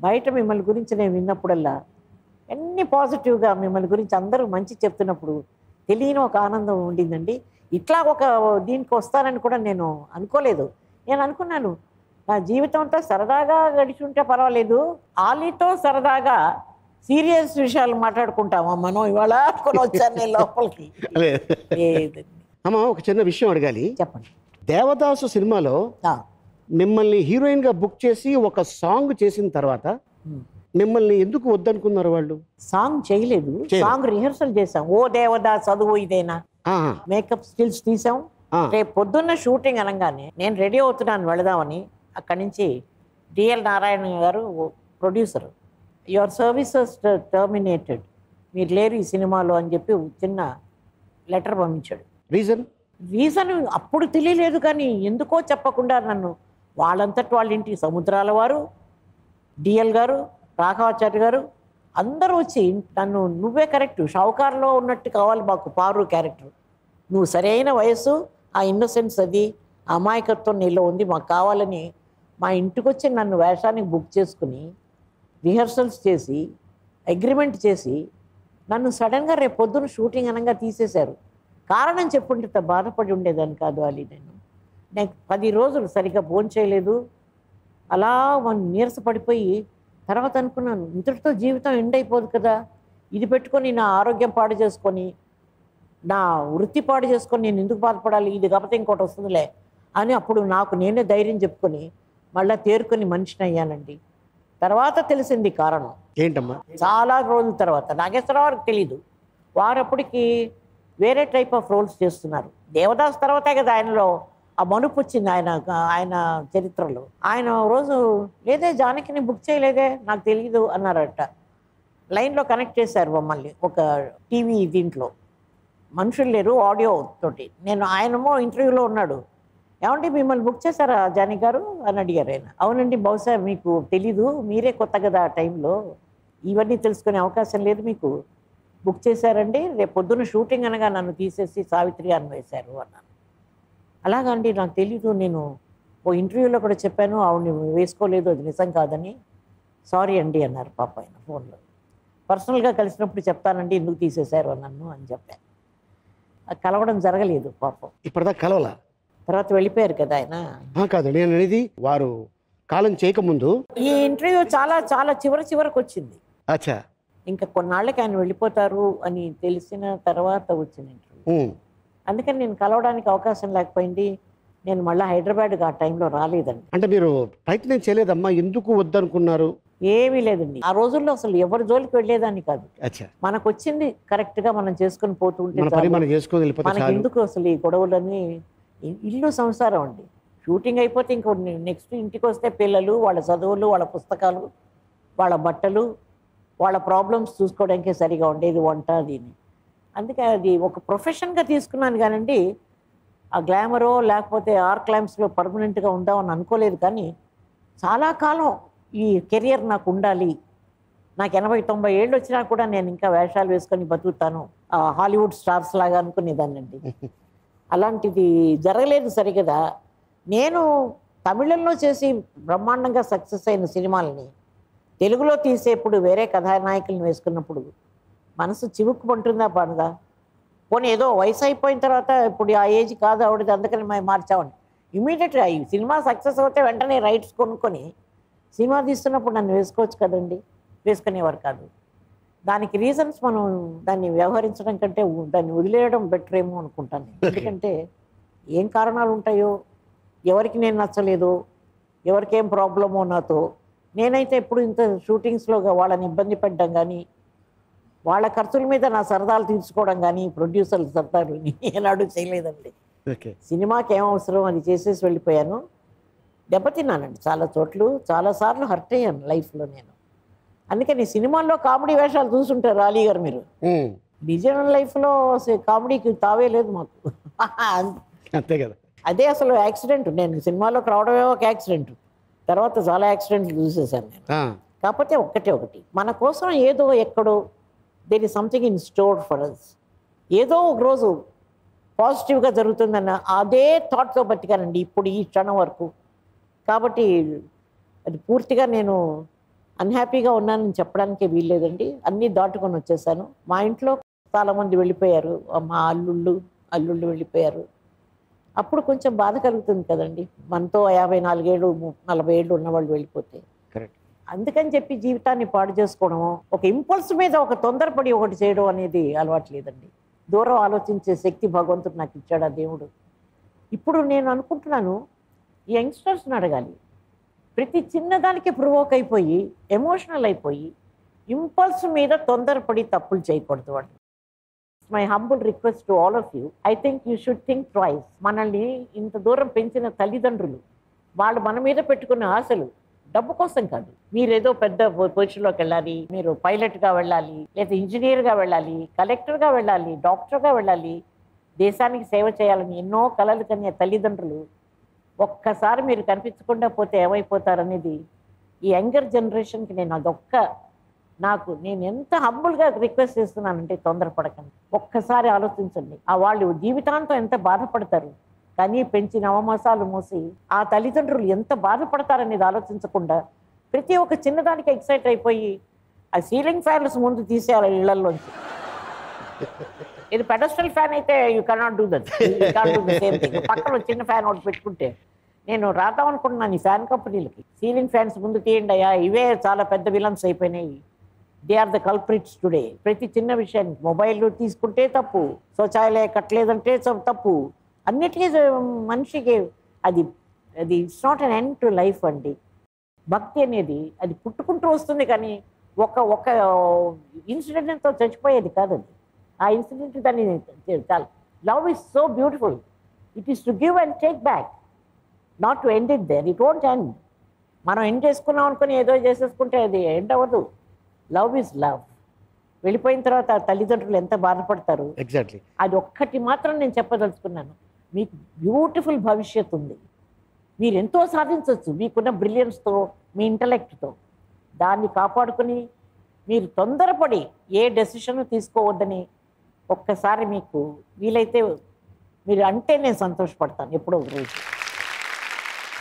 బయట మిమ్మల్ని గురించి నేను విన్నప్పుడల్లా అన్ని పాజిటివ్గా మిమ్మల్ని గురించి అందరూ మంచి చెప్తున్నప్పుడు తెలియని ఒక ఆనందం ఉండిందండి. ఇట్లా ఒక దీనికి వస్తానని కూడా నేను అనుకోలేదు. నేను అనుకున్నాను నా జీవితం అంతా సరదాగా గడిచి ఉంటే పర్వాలేదు, ఆలీతో సరదాగా సీరియస్ విషయాలు మాట్లాడుకుంటామా మనం ఇవాళ అనుకుని వచ్చాను నేను లోపలికి. లేదండి. అమ్మ ఒక చిన్న విషయం అడగాలి. చెప్పండి. దేవదాసు సినిమాలో మిమ్మల్ని హీరోయిన్గా బుక్ చేసి ఒక సాంగ్ చేసిన తర్వాత మిమ్మల్ని ఎందుకు వద్దనుకున్నారు వాళ్ళు? సాంగ్ చేయలేదు, సాంగ్ రిహర్సల్ చేసాం. ఓ దేవదా చదువు ఇదేనా, మేకప్ స్టిల్స్ తీసాం. రేపు పొద్దున్న షూటింగ్ అనగానే నేను రెడీ అవుతున్నాను వెళదామని, అక్కడి నుంచి డిఎల్ నారాయణ గారు ప్రొడ్యూసర్, యువర్ సర్వీసెస్ టర్మినేటెడ్, మీరు లేరు ఈ సినిమాలో అని చెప్పి చిన్న లెటర్ పంపించాడు. రీజన్ అప్పుడు తెలియలేదు, కానీ ఎందుకో చెప్పకుండా నన్ను వాళ్ళంతటి వాళ్ళ ఇంటికి సముద్రాల వారు, డిఎల్ గారు, రాఘవాచార్య గారు అందరూ వచ్చి నన్ను నువ్వే కరెక్ట్, షావుకారులో ఉన్నట్టు కావాలి మాకు పారు క్యారెక్టర్, నువ్వు సరైన వయసు, ఆ ఇన్నోసెన్స్ అది అమాయకత్వం నీలో ఉంది, మాకు కావాలని మా ఇంటికి వచ్చి నన్ను వేషానికి బుక్ చేసుకుని రిహర్సల్స్ చేసి అగ్రిమెంట్ చేసి నన్ను సడన్గా రేపు పొద్దున్న షూటింగ్ అనగా తీసేశారు. కారణం చెప్పుంటే బాధపడి ఉండేదాన్ని కాదు అలీ. నేను 10 రోజులు సరిగ్గా భోజనం చేయలేదు, అలా నీరస పడిపోయి తర్వాత అనుకున్నాను ఇంతటితో జీవితం ఎండ్ అయిపోదు కదా, ఇది పెట్టుకొని నా ఆరోగ్యం పాడు చేసుకొని నా వృత్తి పాడు చేసుకొని నేను ఎందుకు బాధపడాలి, ఇది కాకపోతే ఇంకోటి వస్తుందిలే అని అప్పుడు నాకు నేనే ధైర్యం చెప్పుకొని మళ్ళీ తేరుకొని మనిషిని అయ్యానండి. తర్వాత తెలిసింది కారణం ఏంటమ్మా. చాలా రోజుల తర్వాత, నాగేశ్వరరావుకి తెలీదు, వారప్పటికి వేరే టైప్ ఆఫ్ రోల్స్ చేస్తున్నారు. దేవదాస్ తర్వాతే కదా ఆయనలో ఆ మనుపు వచ్చింది ఆయన చరిత్రలో. ఆయన రోజు లేదే జానకిని బుక్ చేయలేదే నాకు తెలియదు అన్నారట. లైన్లో కనెక్ట్ చేశారు మమ్మల్ని ఒక టీవీ దీంట్లో, మనుషులు లేరు ఆడియో తోటి. ఆయనేమో ఇంటర్వ్యూలో ఉన్నాడు, ఏమంటే మిమ్మల్ని బుక్ చేశారా జానకి గారు అని అడిగారు ఆయన. అవునండి, బహుశా మీకు తెలీదు, మీరే కొత్త కదా ఆ టైంలో, ఇవన్నీ తెలుసుకునే అవకాశం లేదు మీకు, బుక్ చేశారండి, రేపు పొద్దున్న షూటింగ్ అనగా నన్ను తీసేసి సావిత్రి అని వేశారు అన్నాను. అలాగండి నాకు తెలీదు, నేను ఓ ఇంటర్వ్యూలో కూడా చెప్పాను ఆవిడని వేసుకోలేదు, అది నిజం కాదని. సారీ అండి అన్నారు పాప ఆయన ఫోన్లో. పర్సనల్గా కలిసినప్పుడు చెప్తానండి ఎందుకు తీసేశారు నన్ను అని చెప్పాను. కలవడం జరగలేదు పాపం. ఇప్పటిదాకా కలవలా? తర్వాత వెళ్ళిపోయారు కదా ఆయన. కాదు నేను అనేది వారు కాలం చేయకముందు ఈ ఇంటర్వ్యూ చాలా చాలా చివరకు వచ్చింది. అచ్చా. ఇంకా కొన్నాళ్ళకి ఆయన వెళ్ళిపోతారు అని తెలిసిన తర్వాత వచ్చిన ఇంటర్వ్యూ. అందుకని నేను కలవడానికి అవకాశం లేకపోయింది. నేను మళ్ళీ హైదరాబాద్కి ఆ టైంలో రాలేదండి. అంటే మీరు ప్రయత్నం చేయలేదమ్మా, ఎందుకు వద్దనుకున్నారు? ఏమీ లేదండి, ఆ రోజుల్లో అసలు ఎవరి జోలికి వెళ్ళేదాన్ని కాదు. మనకు వచ్చింది కరెక్ట్గా మనం చేసుకుని పోతుంటే మనకి ఎందుకు అసలు ఈ గొడవలని. ఇల్లు సంసారం అండి, షూటింగ్ అయిపోతే ఇంకో నెక్స్ట్ ఇంటికి వస్తే పిల్లలు, వాళ్ళ చదువులు, వాళ్ళ పుస్తకాలు, వాళ్ళ బట్టలు, వాళ్ళ ప్రాబ్లమ్స్ చూసుకోవడానికే సరిగా ఉండేది వంట దీన్ని. అందుకే అది ఒక ప్రొఫెషన్గా తీసుకున్నాను కానండి, ఆ గ్లామరో లేకపోతే క్లైమ్స్లో పర్మనెంట్గా ఉందామని అనుకోలేదు. కానీ చాలా కాలం ఈ కెరియర్ నాకు ఉండాలి, నాకు 80-90 ఏళ్ళు వచ్చినా కూడా నేను ఇంకా వేషాలు వేసుకొని బతుకుతాను, హాలీవుడ్ స్టార్స్ లాగా అనుకునేదాన్నండి. అలాంటిది జరగలేదు సరిగదా. నేను తమిళంలో చేసి బ్రహ్మాండంగా సక్సెస్ అయిన సినిమాలని తెలుగులో తీసేప్పుడు వేరే కథానాయకులను వేసుకున్నప్పుడు మనసు చివుక్కుమంటుందా పడదా? పోనీ ఏదో వయసు అయిపోయిన తర్వాత ఇప్పుడు ఆ ఏజ్ కాదు ఆవిడది అందుకని మేము మార్చామండి. ఇమీడియట్గా ఈ సినిమా సక్సెస్ అవుతే వెంటనే రైట్స్ కొనుక్కొని సినిమా తీస్తున్నప్పుడు నన్ను వేసుకోవచ్చు కదండి, వేసుకునేవారు కాదు. దానికి రీజన్స్ మనం దాన్ని వ్యవహరించడం కంటే దాన్ని వదిలేయడం బెటర్ ఏమో అనుకుంటాను. ఎందుకంటే ఏం కారణాలు ఉంటాయో, ఎవరికి నేను నచ్చలేదో, ఎవరికేం ప్రాబ్లమో నాతో. నేనైతే ఎప్పుడు ఇంత షూటింగ్స్లో వాళ్ళని ఇబ్బంది పెట్టడం కానీ, వాళ్ళ ఖర్చుల మీద నా సరదాలు తీర్చుకోవడం కానీ ప్రొడ్యూసర్ల సరదాలు ఏనాడు చేయలేదండి. సినిమాకి ఏం అవసరం అది చేసేసి వెళ్ళిపోయాను. దెబ్బతిన్నానండి చాలా చోట్లు, చాలాసార్లు హర్ట్ అయ్యాను లైఫ్లో నేను. అందుకని సినిమాల్లో కామెడీ వేషాలు చూసుంటారు అలీ గారు మీరు, నిజం లైఫ్లో కామెడీకి తావే లేదు మాకు. అంతే కదా. అదే అసలు యాక్సిడెంట్, నేను సినిమాలోకి రావడమే ఒక యాక్సిడెంట్, తర్వాత చాలా యాక్సిడెంట్లు చూసేసాను నేను. కాకపోతే ఒకటి మన కోసం ఏదో ఎక్కడో there is something in store for us, ఏదో ఒక రోజు పాజిటివ్గా జరుగుతుందన్న అదే థాట్తో బతికానండి ఇప్పుడు ఈ క్షణం వరకు. కాబట్టి అది పూర్తిగా నేను అన్హ్యాపీగా ఉన్నానని చెప్పడానికే వీల్లేదండి. అన్నీ దాటుకొని వచ్చేసాను. మా ఇంట్లో చాలామంది వెళ్ళిపోయారు, మా అల్లుళ్ళు వెళ్ళిపోయారు. అప్పుడు కొంచెం బాధ కలుగుతుంది కదండి, మనతో 54 ఏళ్ళు 40 ఏళ్ళు ఉన్నవాళ్ళు వెళ్ళిపోతే. కరెక్ట్. అందుకని చెప్పి జీవితాన్ని పాడు చేసుకోవడము, ఒక ఇంపల్స్ మీద ఒక తొందరపడి ఒకటి చేయడం అనేది అలవాటు లేదండి. దూరం ఆలోచించే శక్తి భగవంతుడు నాకు ఇచ్చాడు ఆ దేవుడు. ఇప్పుడు నేను అనుకుంటున్నాను, ఈ యంగ్స్టర్స్ని అడగాలి, ప్రతి చిన్నదానికి ప్రొవోక్ అయిపోయి ఎమోషనల్ అయిపోయి ఇంపల్స్ మీద తొందరపడి తప్పులు చేయకూడదు వాళ్ళు. My humble request to all of you, I think you should think twice. మనల్ని ఇంత దూరం పెంచిన తల్లిదండ్రులు, వాళ్ళు మన మీద పెట్టుకున్న ఆశలు డబ్బు కోసం కాదు. మీరేదో పెద్ద పొజిషన్లోకి వెళ్ళాలి, మీరు పైలట్గా వెళ్ళాలి, లేదా ఇంజనీర్గా వెళ్ళాలి, కలెక్టర్గా వెళ్ళాలి, డాక్టర్గా వెళ్ళాలి, దేశానికి సేవ చేయాలని ఎన్నో కలలు కనే తల్లిదండ్రులు ఒక్కసారి మీరు కనిపించకుండా పోతే ఏమైపోతారనేది ఈ యంగర్ జనరేషన్కి నేను ఎంత హంబుల్గా రిక్వెస్ట్ చేస్తున్నానంటే తొందరపడకండి. ఒక్కసారి ఆలోచించండి, ఆ వాళ్ళు జీవితాంతం ఎంత బాధపడతారు. కానీ పెంచి నవమాసాలు మోసి ఆ తల్లిదండ్రులు ఎంత బాధపడతారనేది ఆలోచించకుండా ప్రతి ఒక్క చిన్నదానికి ఎక్సైట్ అయిపోయి ఆ సీలింగ్ ఫ్యాన్స్ ముందు తీసేయాలి ఇళ్లలోంచి. ఇది పెడస్ట్రల్ ఫ్యాన్ అయితే you cannot do that, same thing. పక్కన చిన్న ఫ్యాన్ ఒకటి పెట్టుకుంటే, నేను రాద్దాం అనుకుంటున్నాను ఈ ఫ్యాన్ కంపెనీలకి, సీలింగ్ ఫ్యాన్స్ ముందు తీయండి అయ్యా, ఇవే చాలా పెద్ద విలన్స్ అయిపోయినాయి. They are the culprits today. ప్రతి చిన్న విషయానికి మొబైల్ తీసుకుంటే తప్పు, శౌచాలయ కట్టలేదంటే తప్పు, అన్నిటికీ మనిషికి అది it's not an end to life అండి. భక్తి అనేది అది పుట్టుకుంటూ వస్తుంది, కానీ ఒక ఇన్సిడెంట్తో చచ్చిపోయేది కాదు అది. ఆ ఇన్సిడెంట్ దాన్ని చాలా. Love is so beautiful, it is to give and take back, not to end it there. It won't end. మనం ఎండ్ చేసుకున్నాం అనుకుని ఏదో చేసేసుకుంటే అది ఎండ్ అవ్వదు. Love is love. వెళ్ళిపోయిన తర్వాత తల్లిదండ్రులు ఎంత బాధపడతారు. ఎగ్జాక్ట్లీ. అది ఒక్కటి మాత్రం నేను చెప్పదలుచుకున్నాను, మీకు బ్యూటిఫుల్ భవిష్యత్తు ఉంది, మీరు ఎంతో సాధించవచ్చు మీకున్న బ్రిలియన్స్తో, మీ ఇంటలెక్ట్తో. దాన్ని కాపాడుకుని మీరు తొందరపడి ఏ డెసిషన్ తీసుకోవద్దని ఒక్కసారి మీకు వీలైతే మీరు అంటే నేను సంతోషపడతాను ఎప్పుడో ఒక రోజు.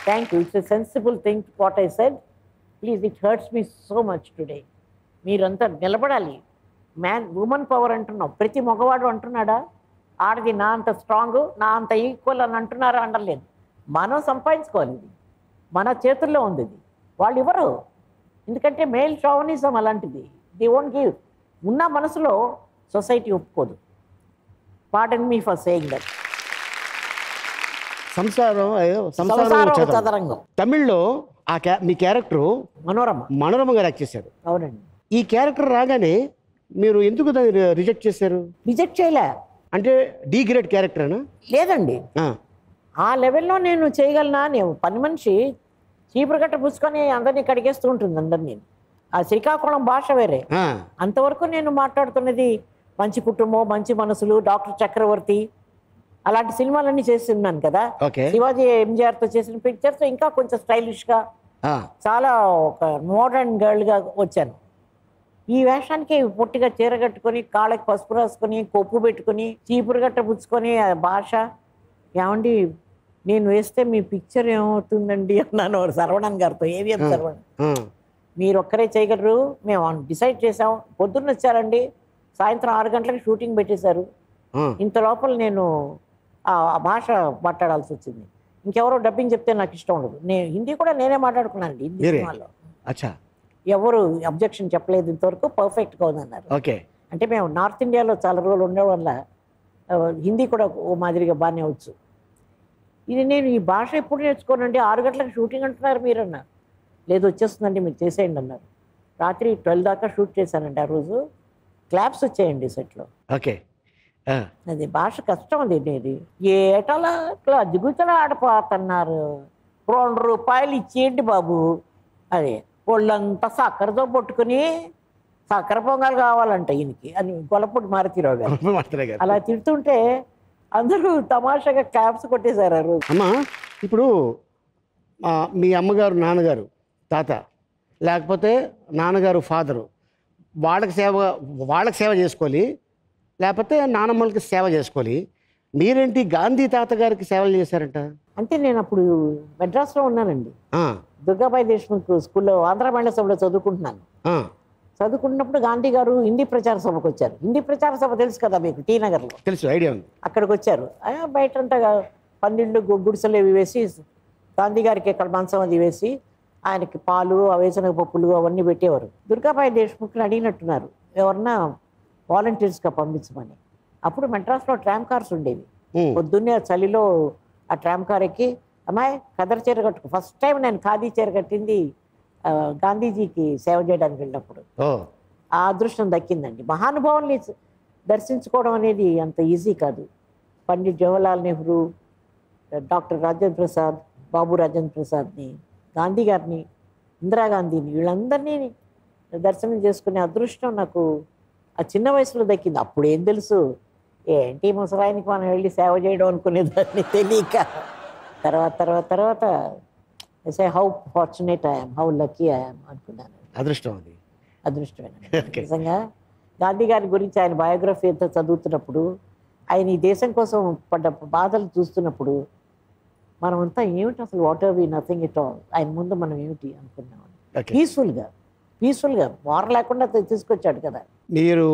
Thank you. It's a sensible thing what I said. Please, it hurts me so much today. మీరంతా నిలబడాలి. ఉమెన్ పవర్ అంటున్నాం, ప్రతి మగవాడు అంటున్నాడా ఆడది నా అంత స్ట్రాంగ్, నా అంత ఈక్వల్ అని అంటున్నారా? అనలేదు. మనం సంపాదించుకోవాలి, ఇది మన చేతుల్లో ఉంది. ఇది వాళ్ళు ఇవ్వరు, ఎందుకంటే మేల్ షోవనిజం అలాంటిది. The won't give. ఉన్న మనసులో సొసైటీ ఒప్పుకోదు. Pardon me for saying that. సంసారం చదరంగం తమిళ్లో మీ క్యారెక్టర్ మనోరమ గారు యాక్ట్ చేశారు. అవునండి. ఈ క్యారెక్టర్ రాగానే మీరు ఎందుకు దాన్ని రిజెక్ట్ చేశారు? రిజెక్ట్ చేయలే అంటే డి గ్రేడ్ క్యారెక్టరేనా? లేదండి, ఆ లెవెల్లో నేను చేయగలనా? నేను పని మనిషి చీపురు గట్ట పుచ్చుకొని అందరినీ కడిగేస్తూ ఉంటుంది అందరినీ. ఆ శ్రీకాకుళం భాష వేరే. అంతవరకు నేను మాట్లాడుతున్నది మంచి కుటుంబం, మంచి మనసులు, డాక్టర్ చక్రవర్తి అలాంటి సినిమాలన్నీ చేస్తున్నాను కదా. శివాజీ ఎంజిఆర్తో చేసిన పిక్చర్స్ ఇంకా కొంచెం స్టైలిష్గా, చాలా ఒక మోడర్న్ గర్ల్గా వచ్చాను. ఈ వేషానికి పొట్టిగా చీర కట్టుకొని, కాళ్ళకి పసుపు రాసుకొని, కొప్పు పెట్టుకొని, చీపురు గట్ట పుచ్చుకొని ఆ భాష. ఏమండి నేను వేస్తే మీ పిక్చర్ ఏమవుతుందండి అన్నాను శరవణన్ గారితో. ఏవిఎం శరవణన్, మీరు ఒక్కరే చేయగలరు, మేము డిసైడ్ చేసాం. పొద్దున్న వచ్చారండి, సాయంత్రం 6 గంటలకు షూటింగ్ పెట్టేశారు. ఇంత లోపల నేను ఆ భాష మాట్లాడాల్సి వచ్చింది. ఇంకెవరో డబ్బింగ్ చెప్తే నాకు ఇష్టం ఉండదు. నేను హిందీ కూడా నేనే మాట్లాడుకున్నానండి హిందీ సినిమాలో. ఎవరు అబ్జెక్షన్ చెప్పలేదు ఇంతవరకు, పర్ఫెక్ట్గా ఉందన్నారు. అంటే మేము నార్త్ ఇండియాలో చాలా రోజులు ఉండడం వల్ల హిందీ కూడా ఓ మాదిరిగా బాగానే వచ్చు. ఇది నేను ఈ భాష ఎప్పుడు నేర్చుకోనండి, 6 గంటలకు షూటింగ్ అంటున్నారు మీరు అన్నారు. లేదు వచ్చేస్తుందండి మీరు చేసేయండి అన్నారు. రాత్రి 12 దాకా షూట్ చేశానండి. ఆ రోజు క్లాప్స్ వచ్చాయండి సెట్లో. అది భాష కష్టం. అది ఇది ఏటలా ఇట్లా దిగుతలా ఆడిపోతున్నారు, 2 రూపాయలు ఇచ్చేయండి బాబు. అదే ఒళ్ళంతా చక్కెరతో పట్టుకుని చక్కెర పొంగల్ కావాలంట ఈయనకి అని గొల్లపూడి మారుతీరావు గారు అలా తిడుతుంటే అందరూ తమాషాగా క్లాప్స్ కొట్టేశారు ఆ రోజు. అమ్మా, ఇప్పుడు మీ అమ్మగారు, నాన్నగారు, తాత, లేకపోతే నాన్నగారు ఫాదరు, వాళ్ళకి సేవ చేసుకోవాలి, లేకపోతే నానమ్మలకి సేవ చేసుకోవాలి. మీరేంటి గాంధీ తాతగారికి సేవలు చేశారంట? అంటే నేను అప్పుడు మెడ్రాస్లో ఉన్నానండి, దుర్గాబాయి దేశ్ముఖ్ స్కూల్లో ఆంధ్ర మహిళా సభలో చదువుకుంటున్నాను. చదువుకున్నప్పుడు గాంధీ గారు హిందీ ప్రచార సభకు వచ్చారు. హిందీ ప్రచార సభ తెలుసు కదా మీకు, టీ నగర్లో. తెలుసు, ఐడియా ఉంది. అక్కడికి వచ్చారు. బయటంతా పందిళ్ళు గుడిసెలు ఇవి వేసి గాంధీ గారికి ఇక్కడ మంచం అది వేసి ఆయనకి పాలు వేసిన పప్పులు అవన్నీ పెట్టేవారు. దుర్గాబాయి దేశ్ముఖ్ని అడిగినట్టున్నారు ఎవరన్నా వాలంటీర్స్గా పంపించమని. అప్పుడు మెడ్రాస్లో ట్రామ్ కార్స్ ఉండేవి. పొద్దున్నే చలిలో ఆ ట్రామ్ కార్ ఎక్కి అమ్మాయి కదర్ చీర కట్టుకు, ఫస్ట్ టైం నేను ఖాదీ చీర కట్టింది గాంధీజీకి సేవ చేయడానికి వెళ్ళినప్పుడు. ఆ అదృష్టం దక్కిందండి. మహానుభావుల్ని దర్శించుకోవడం అనేది అంత ఈజీ కాదు. పండిట్ జవహర్లాల్ నెహ్రూ, డాక్టర్ రాజేంద్ర ప్రసాద్, బాబు రాజేంద్ర ప్రసాద్ని, గాంధీ గారిని, ఇందిరాగాంధీని, వీళ్ళందరినీ దర్శనం చేసుకునే అదృష్టం నాకు ఆ చిన్న వయసులో దక్కింది. అప్పుడు ఏం తెలుసు, ఏంటి ముసలాయనికి మనం వెళ్ళి సేవ చేయడం అనుకునేదాన్ని తెలియక. తర్వాత how fortunate I'm, how lucky I'm అనుకున్నాను. అదృష్టమేనండి నిజంగా. గాంధీ గారి గురించి ఆయన బయోగ్రఫీ అంతా చదువుతున్నప్పుడు, ఆయన ఈ దేశం కోసం పడ్డ బాధలు చూస్తున్నప్పుడు మనమంతా ఏమిటి అసలు, what are we, nothing at all, ఆయన ముందు మనం ఏమిటి అనుకున్నాం. పీస్ఫుల్గా వార్ లేకుండా తీసుకొచ్చాడు కదా. మీరు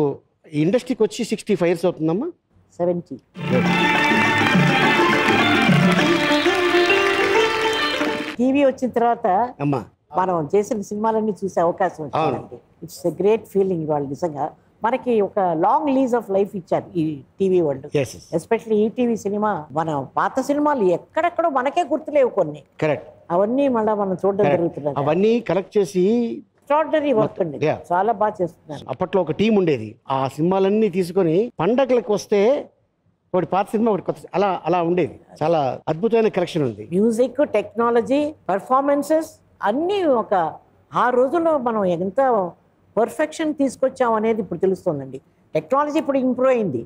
ఇండస్ట్రీకి వచ్చి 65 years అవుతుందమ్మా? 70. టీవీ వచ్చిన తర్వాత మనం చేసిన సినిమాలన్నీ చూసే అవకాశం వచ్చిందండి. It's a great feeling. వాళ్ళు నిజంగా మనకి ఒక లాంగ్ లీజ్ ఆఫ్ లైఫ్ ఇచ్చారు ఈ టీవీ వాళ్ళు. ఎస్పెషల్లీ ఈ టీవీ సినిమా. మన పాత సినిమాలు ఎక్కడెక్కడో మనకే గుర్తులేవు కొన్ని, అవన్నీ మళ్ళీ మనం చూడడం జరుగుతుంది. అవన్నీ కలెక్ట్ చేసి ఎక్స్ట్రాడినరీ వర్క్ అండి, చాలా బాగా చేస్తున్నారు. అప్పట్లో ఒక టీం ఉండేది, ఆ సినిమాలన్నీ తీసుకొని పండగలకు వస్తే ఒకటి పాత సినిమా ఒకటి కొత్త, అలా ఉండేది. చాలా అద్భుతమైన కలెక్షన్ ఉంది. మ్యూజిక్, టెక్నాలజీ, పర్ఫార్మెన్సెస్ అన్నీ ఆ రోజుల్లో మనం ఎంత పర్ఫెక్షన్ తీసుకొచ్చాం అనేది ఇప్పుడు తెలుస్తుందండి. టెక్నాలజీ ఇప్పుడు ఇంప్రూవ్ అయింది,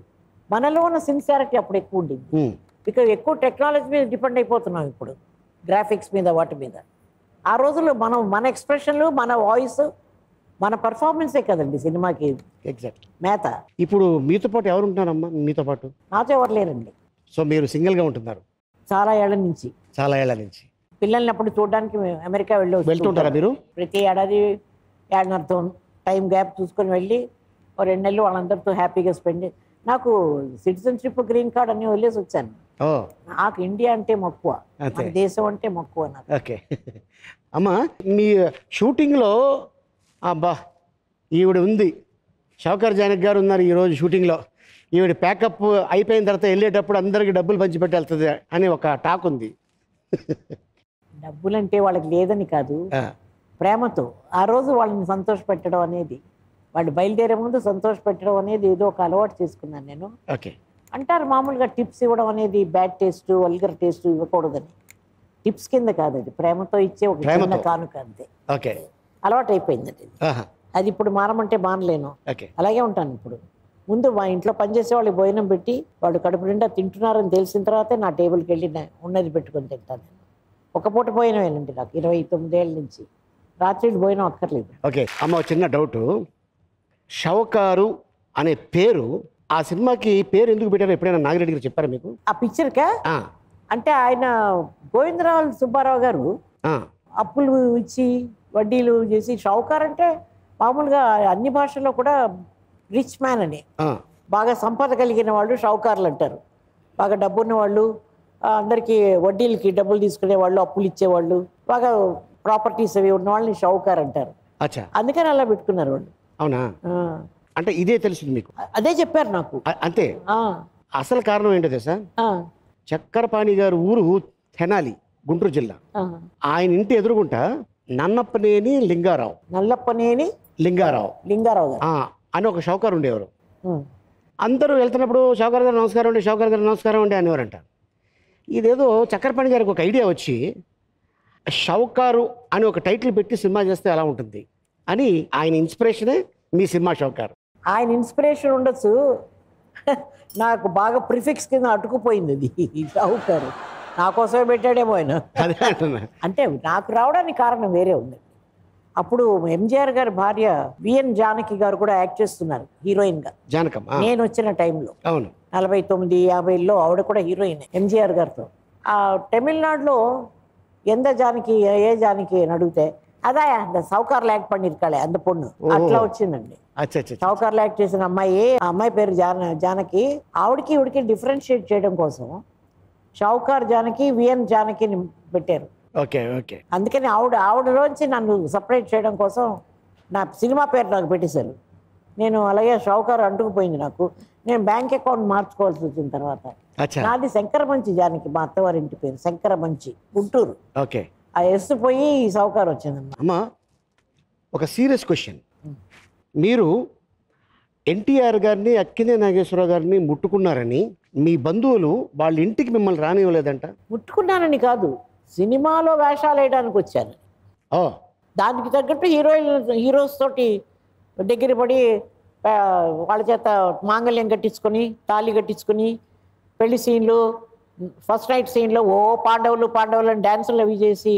మనలో ఉన్న సిన్సియారిటీ అప్పుడు ఎక్కువ ఉండింది. బికాజ్ ఎక్కువ టెక్నాలజీ మీద డిపెండ్ అయిపోతున్నాం ఇప్పుడు, గ్రాఫిక్స్ మీద, వాటి మీద. ఆ రోజుల్లో మన ఎక్స్ప్రెషన్లు, మన వాయిస్, మన పర్ఫార్మెన్సే కదండి సినిమాకి మేత. ఇప్పుడు మీతో పాటు ఎవరు ఉంటున్నారమ్మా? మీతో పాటు నాతో ఎవరు లేరండి. సో మీరు సింగిల్గా ఉంటున్నారు? చాలా ఏళ్ల నుంచి. పిల్లల్ని అప్పుడు చూడడానికి అమెరికా వెళ్తుంటారా మీరు? ప్రతి ఏడాది 1.5 టైం గ్యాప్ చూసుకొని వెళ్ళి 2 నెలలు వాళ్ళందరితో హ్యాపీగా స్పెండ్. నాకు సిటిజన్షిప్, గ్రీన్ కార్డ్ అన్ని వదిలేసి వచ్చాను. నాకు ఇండియా అంటే మక్కువ, దేశం అంటే మక్కువ నాకు. ఓకే అమ్మా, మీ షూటింగ్లో అబ్బా ఈవిడ ఉంది, షౌకర్ జానక్ గారు ఉన్నారు ఈరోజు షూటింగ్లో. ఈవిడ ప్యాకప్ అయిపోయిన తర్వాత వెళ్ళేటప్పుడు అందరికి డబ్బులు పంచిపెట్టి వెళ్తుంది అని ఒక టాక్ ఉంది. డబ్బులంటే వాళ్ళకి లేదని కాదు, ప్రేమతో ఆ రోజు వాళ్ళని సంతోషపెట్టడం అనేది, వాళ్ళు బయలుదేరే ముందు సంతోషపెట్టడం అనేది ఏదో ఒక అలవాటు చేసుకున్నాను నేను. అంటారు మామూలుగా టిప్స్ ఇవ్వడం అనేది బ్యాడ్ టేస్ట్, వల్గర్ టేస్ట్ ఇవ్వకూడదని. టిప్స్ కింద కాదు, అది ప్రేమతో ఇచ్చే ఒక చిన్న కానుక అంతే. అలవాటు అయిపోయిందండి అది. ఇప్పుడు మారమంటే మానలేను, అలాగే ఉంటాను ఇప్పుడు. ముందు మా ఇంట్లో పనిచేసే వాళ్ళకి భోజనం పెట్టి వాళ్ళు కడుపు నిండా తింటున్నారని తెలిసిన తర్వాతే నా టేబుల్కి వెళ్ళి ఉన్నది పెట్టుకొని తింటాను. ఒక పూట భోజనమేనండి నాకు 29 ఏళ్ళ నుంచి. రాత్రి భోజనం అక్కర్లేదు. ఓకే అమ్మ, చిన్న డౌటు, షౌకారు అనే పేరు ఆ సినిమాకి పేరు ఎందుకు పెట్టారో ఎప్పుడైనా నాగిరెడ్డి గారు చెప్పారా మీకు? ఆ పిక్చర్కా? అంటే ఆయన గోవిందరావు సుబ్బారావు గారు అప్పులు ఇచ్చి వడ్డీలు చేసి, షౌకార్ అంటే మామూలుగా అన్ని భాషల్లో కూడా రిచ్ మ్యాన్ అని, బాగా సంపద కలిగిన వాళ్ళు షౌకార్లు అంటారు. బాగా డబ్బున్న వాళ్ళు, అందరికీ వడ్డీలకి డబ్బులు తీసుకునే వాళ్ళు, అప్పులు ఇచ్చేవాళ్ళు, బాగా ప్రాపర్టీస్ అవి ఉన్న వాళ్ళని షౌకార్ అంటారు. అందుకని అలా పెట్టుకున్నారు వాళ్ళు. అవునా? అంటే ఇదే తెలిసింది మీకు? అదే చెప్పారు నాకు. అంతే. అసలు కారణం ఏంటో తెలుసా? చక్కరపాణి గారు ఊరు తెనాలి, గుంటూరు జిల్లా. ఆయన ఇంటి ఎదురుగుంటా నల్లప్పనేని లింగారావు అని ఒక షౌకారు ఉండేవారు. అందరూ వెళ్తున్నప్పుడు షౌకార్ గారు నమస్కారం అండి, షౌకార్ గారు నమస్కారం అండి అనేవారంట. ఇదేదో చక్కరపాణి గారికి ఒక ఐడియా వచ్చి షౌకారు అని ఒక టైటిల్ పెట్టి సినిమా చేస్తే ఎలా ఉంటుంది అని, ఆయన ఇన్స్పిరేషనే మీ సినిమా షౌకారు. ఆయన ఇన్స్పిరేషన్ ఉండొచ్చు, నాకు బాగా ప్రిఫిక్స్ కింద అటుకుపోయింది అది. షౌకారు నా కోసమే పెట్టాడేమో ఆయన. అంటే నాకు రావడానికి కారణం వేరే ఉంది. అప్పుడు ఎంజీఆర్ గారి భార్య విఎన్ జానకి గారు కూడా యాక్ట్ చేస్తున్నారు హీరోయిన్గా. నేను వచ్చిన టైంలో 49-50లో ఆవిడ కూడా హీరోయిన్ ఎంజీఆర్ గారితో. ఆ తమిళనాడులో ఎంత జానకి, ఏ జానకి అని అడిగితే అదే அந்த சவுகார்ல యాక్ట్ பண்ணிருக்காளே அந்த பொண்ணு అట్లా వచ్చిందండి. అచ్చా అచ్చా. చౌకార్లో యాక్ట్ చేసిన అమ్మాయి, ఆ అమ్మాయి పేరు జానకి. ఆవిడకి ఇవిడికి డిఫరెన్షియేట్ చేయడం కోసం షౌకార్ జానకి, విఎన్ జానకిని పెట్టారు. Okay okay. అందుకని ఆవిడలోంచి నన్ను సపరేట్ చేయడం కోసం నా సినిమా పేరు నాకు పెట్టేశారు. నేను అలాగే షౌకార్ అంటుకుపోయింది నాకు. నేను బ్యాంక్ అకౌంట్ మార్చుకోవాల్సి వచ్చిన తర్వాత నాది శంకరమంచి జానకి, మా అత్తవారింటి పేరు శంకరమంచి, గుంటూరు. ఓకే. ఆ ఎస్ పోయి షౌకార్ వచ్చిందమ్మా. అమ్మా ఒక సీరియస్ క్వశ్చన్, మీరు ఎన్టీఆర్ గారిని, అక్కినే నాగేశ్వరరావు గారిని ముట్టుకున్నారని మీ బంధువులు వాళ్ళ ఇంటికి మిమ్మల్ని రానివ్వలేదంట? ముట్టుకున్నానని కాదు, సినిమాలో వేషాలు వేయడానికి వచ్చాను. దానికి తగ్గట్టు హీరోస్ తోటి దగ్గర పడి వాళ్ళ చేత మాంగళ్యం కట్టించుకొని, తాళి కట్టించుకొని, పెళ్లి సీన్లు, ఫస్ట్ నైట్ సీన్లో పాండవులు అని డ్యాన్సులు అవి చేసి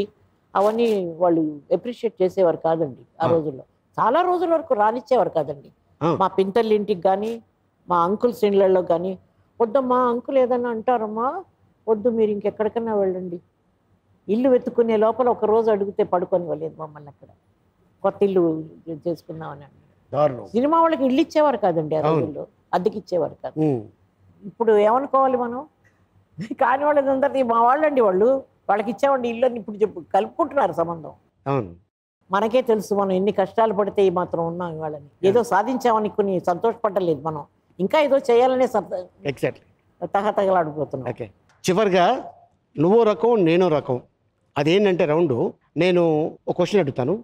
అవన్నీ వాళ్ళు అప్రిషియేట్ చేసేవారు కాదండి ఆ రోజుల్లో. చాలా రోజుల వరకు రానిచ్చేవారు కాదండి. మా పింతల్లి ఇంటికి కానీ, మా అంకుల్స్ ఇళ్ళల్లో కానీ, వద్దమ్మా అంకుల్ ఏదన్నా అంటారమ్మా, వద్దు మీరు ఇంకెక్కడికన్నా వెళ్ళండి, ఇల్లు వెతుక్కునే లోపల ఒక రోజు అడిగితే పడుకొని వెళ్ళలేదు మమ్మల్ని. అక్కడ కొత్త ఇల్లు చేసుకున్నామని అన్నారు. సినిమా వాళ్ళకి ఇల్లు ఇచ్చేవారు కాదండి ఆ రోజుల్లో, అద్దెకి ఇచ్చేవారు కాదు. ఇప్పుడు ఏమనుకోవాలి మనం? కాని వాళ్ళందరినీ మా వాళ్ళండి, వాళ్ళకి ఇచ్చేవాడి ఇల్లు అని ఇప్పుడు కలుపుకుంటున్నారు సంబంధం. మనకే తెలుసు మనం ఎన్ని కష్టాలు పడితే ఈ మాత్రం ఉన్నాం ఇవాళని. ఏదో సాధించామని కొన్ని సంతోషపడలేదు మనం, ఇంకా ఏదో చేయాలనే తహతగలాడిపోతున్నాం. ఓకే. చివరిగా నువ్వో రకం నేనో రకం, అదేంటంటే రౌండ్, నేను ఒక క్వశ్చన్ అడుగుతాను,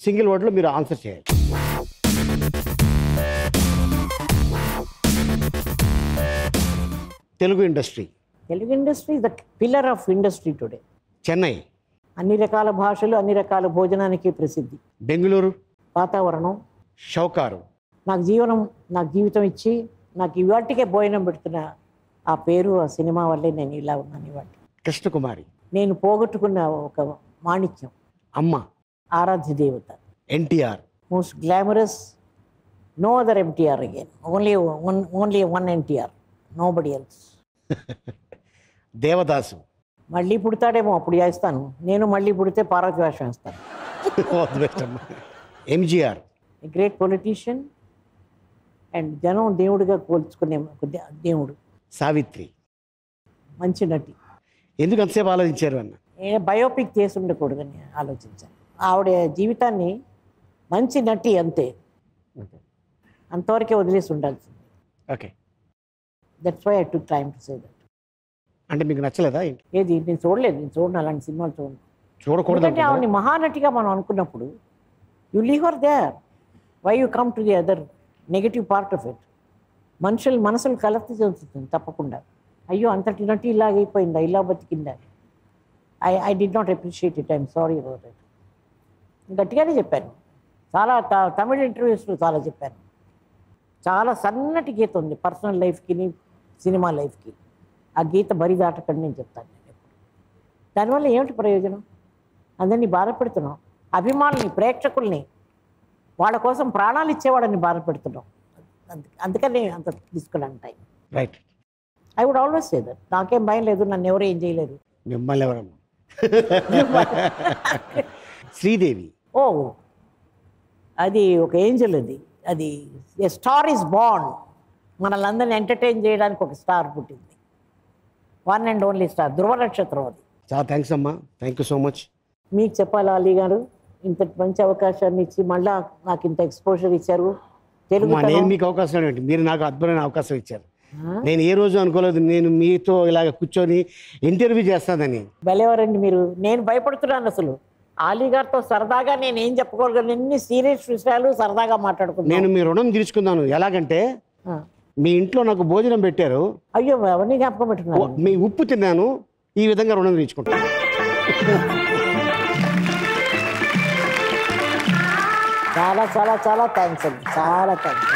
సింగిల్ వర్డ్లో మీరు ఆన్సర్ చేయాలి. Telugu industry the pillar of industry today. Chennai అన్ని రకాల భాషలు, అన్ని రకాల భోజనానికి ప్రసిద్ధి. బెంగళూరు వాతావరణం. షౌకారు నాకు జీవితం ఇచ్చి నాకు ఇవాటికే భోజనం పెడుతున్న ఆ పేరు, ఆ సినిమా వల్లే నేను ఇలా ఉన్నాను ఇవాటి. కృష్ణకుమారి నేను పోగొట్టుకున్న ఒక మాణిక్యం. అమ్మ ఆరాధ్య దేవత. NTR most glamorous, no other NTR again, only one NTR, nobody else. Devadasu మళ్ళీ పుడతాడేమో అప్పుడు చేస్తాను నేను, మళ్ళీ పుడితే పార్వతి వేషం వేస్తాను. ఎంజీఆర్ గ్రేట్ పొలిటీషియన్ అండ్ జనం దేవుడిగా కోల్చుకునే దేవుడు. సావిత్రి మంచి నటి. ఎందుకు అంతసేపు ఆలోచించారు అన్న? బయోపిక్ చేసి ఉండకూడదని ఆలోచించాను. ఆవిడ జీవితాన్ని మంచి నటి అంతే, అంతవరకే వదిలేసి ఉండాల్సింది. Okay. That's why I took time to say that. అంటే మీకు నచ్చలేదా? ఏది? నేను చూడను అలాంటి సినిమాలు చూడకూడదు. అంటే ఆవిడని మహానటిగా మనం అనుకున్నప్పుడు you leave her there, why you come to the other negative part of it. మనసులు కలర్తి చెందుతుంది తప్పకుండా. అయ్యో అంతటి నటి ఇలాగైపోయిందా, ఇలా బతికిందా. I did not appreciate it, I'm sorry about it. గట్టిగానే చెప్పాను, చాలా తమిళ ఇంటర్వ్యూస్లో చాలా చెప్పాను. చాలా సన్నటి గీత ఉంది పర్సనల్ లైఫ్కి, సినిమా లైఫ్కి. ఆ గీత బరి దాటకండి నేను చెప్తాను. నేను ఎప్పుడు దానివల్ల ఏమిటి ప్రయోజనం? అందరినీ బాధపెడుతున్నాం, అభిమానుల్ని, ప్రేక్షకుల్ని, వాళ్ళ కోసం ప్రాణాలు ఇచ్చేవాడని బాధపెడుతున్నాం. అందుకని అంత తీసుకున్నాను time. Right. I would always say that. నాకేం భయం లేదు, నన్ను ఎవరు ఏం చేయలేరు. మిమ్మల్ని ఎవరమ్మా? శ్రీదేవి. ఓ అది ఒక ఏంజల్. అది ఏ స్టార్ ఈజ్ బార్న్. మనల్ని అందరినీ ఎంటర్టైన్ చేయడానికి ఒక స్టార్ పుట్టింది, వన్ అండ్ ఓన్లీ స్టార్, ధృవ నక్షత్రం. అది చాలా థ్యాంక్స్ అమ్మా, థ్యాంక్ యూ సో మచ్. మీకు చెప్పాలి అలీ గారు, ఇంత మంచి అవకాశాన్ని ఇచ్చి మళ్ళా నాకు ఇంత ఎక్స్పోజర్ ఇచ్చారు. తెలుగు నేను మీకు అవకాశం ఏంటి, మీరు నాకు అద్భుతమైన అవకాశం ఇచ్చారు. నేను ఏ రోజు అనుకోలేదు నేను మీతో ఇలాగ కూర్చొని ఇంటర్వ్యూ చేస్తానని. భలేవారండి మీరు. నేను భయపడుతున్నాను అసలు. ఆలీ గారితో సరదాగా నేను ఏం చెప్పుకోగలను, ఎన్ని సీరియస్ విషయాలు సరదాగా మాట్లాడుకున్నాను. నేను మీ రుణం తీర్చుకున్నాను. ఎలాగంటే మీ ఇంట్లో నాకు భోజనం పెట్టారు, అయ్యో అవన్నీ జ్ఞాపకం పెట్టుకున్నాను. మీ ఉప్పు తిన్నాను, ఈ విధంగా రుణం తీర్చుకుంటాను. చాలా చాలా చాలా థ్యాంక్స్ అండి, చాలా thanks.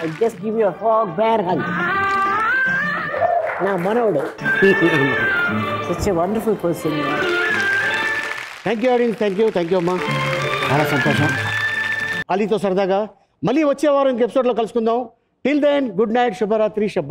I just give you bear hug. నా మనవడు such a wonderful person. Thank you audience, thank you అమ్మా, చాలా సంతోషం. అలీతో సరదాగా మళ్ళీ వచ్చే వారం ఇంక ఎపిసోడ్లో కలుసుకుందాం. టిల్ దెన్ గుడ్ నైట్, శుభరాత్రి, శుభ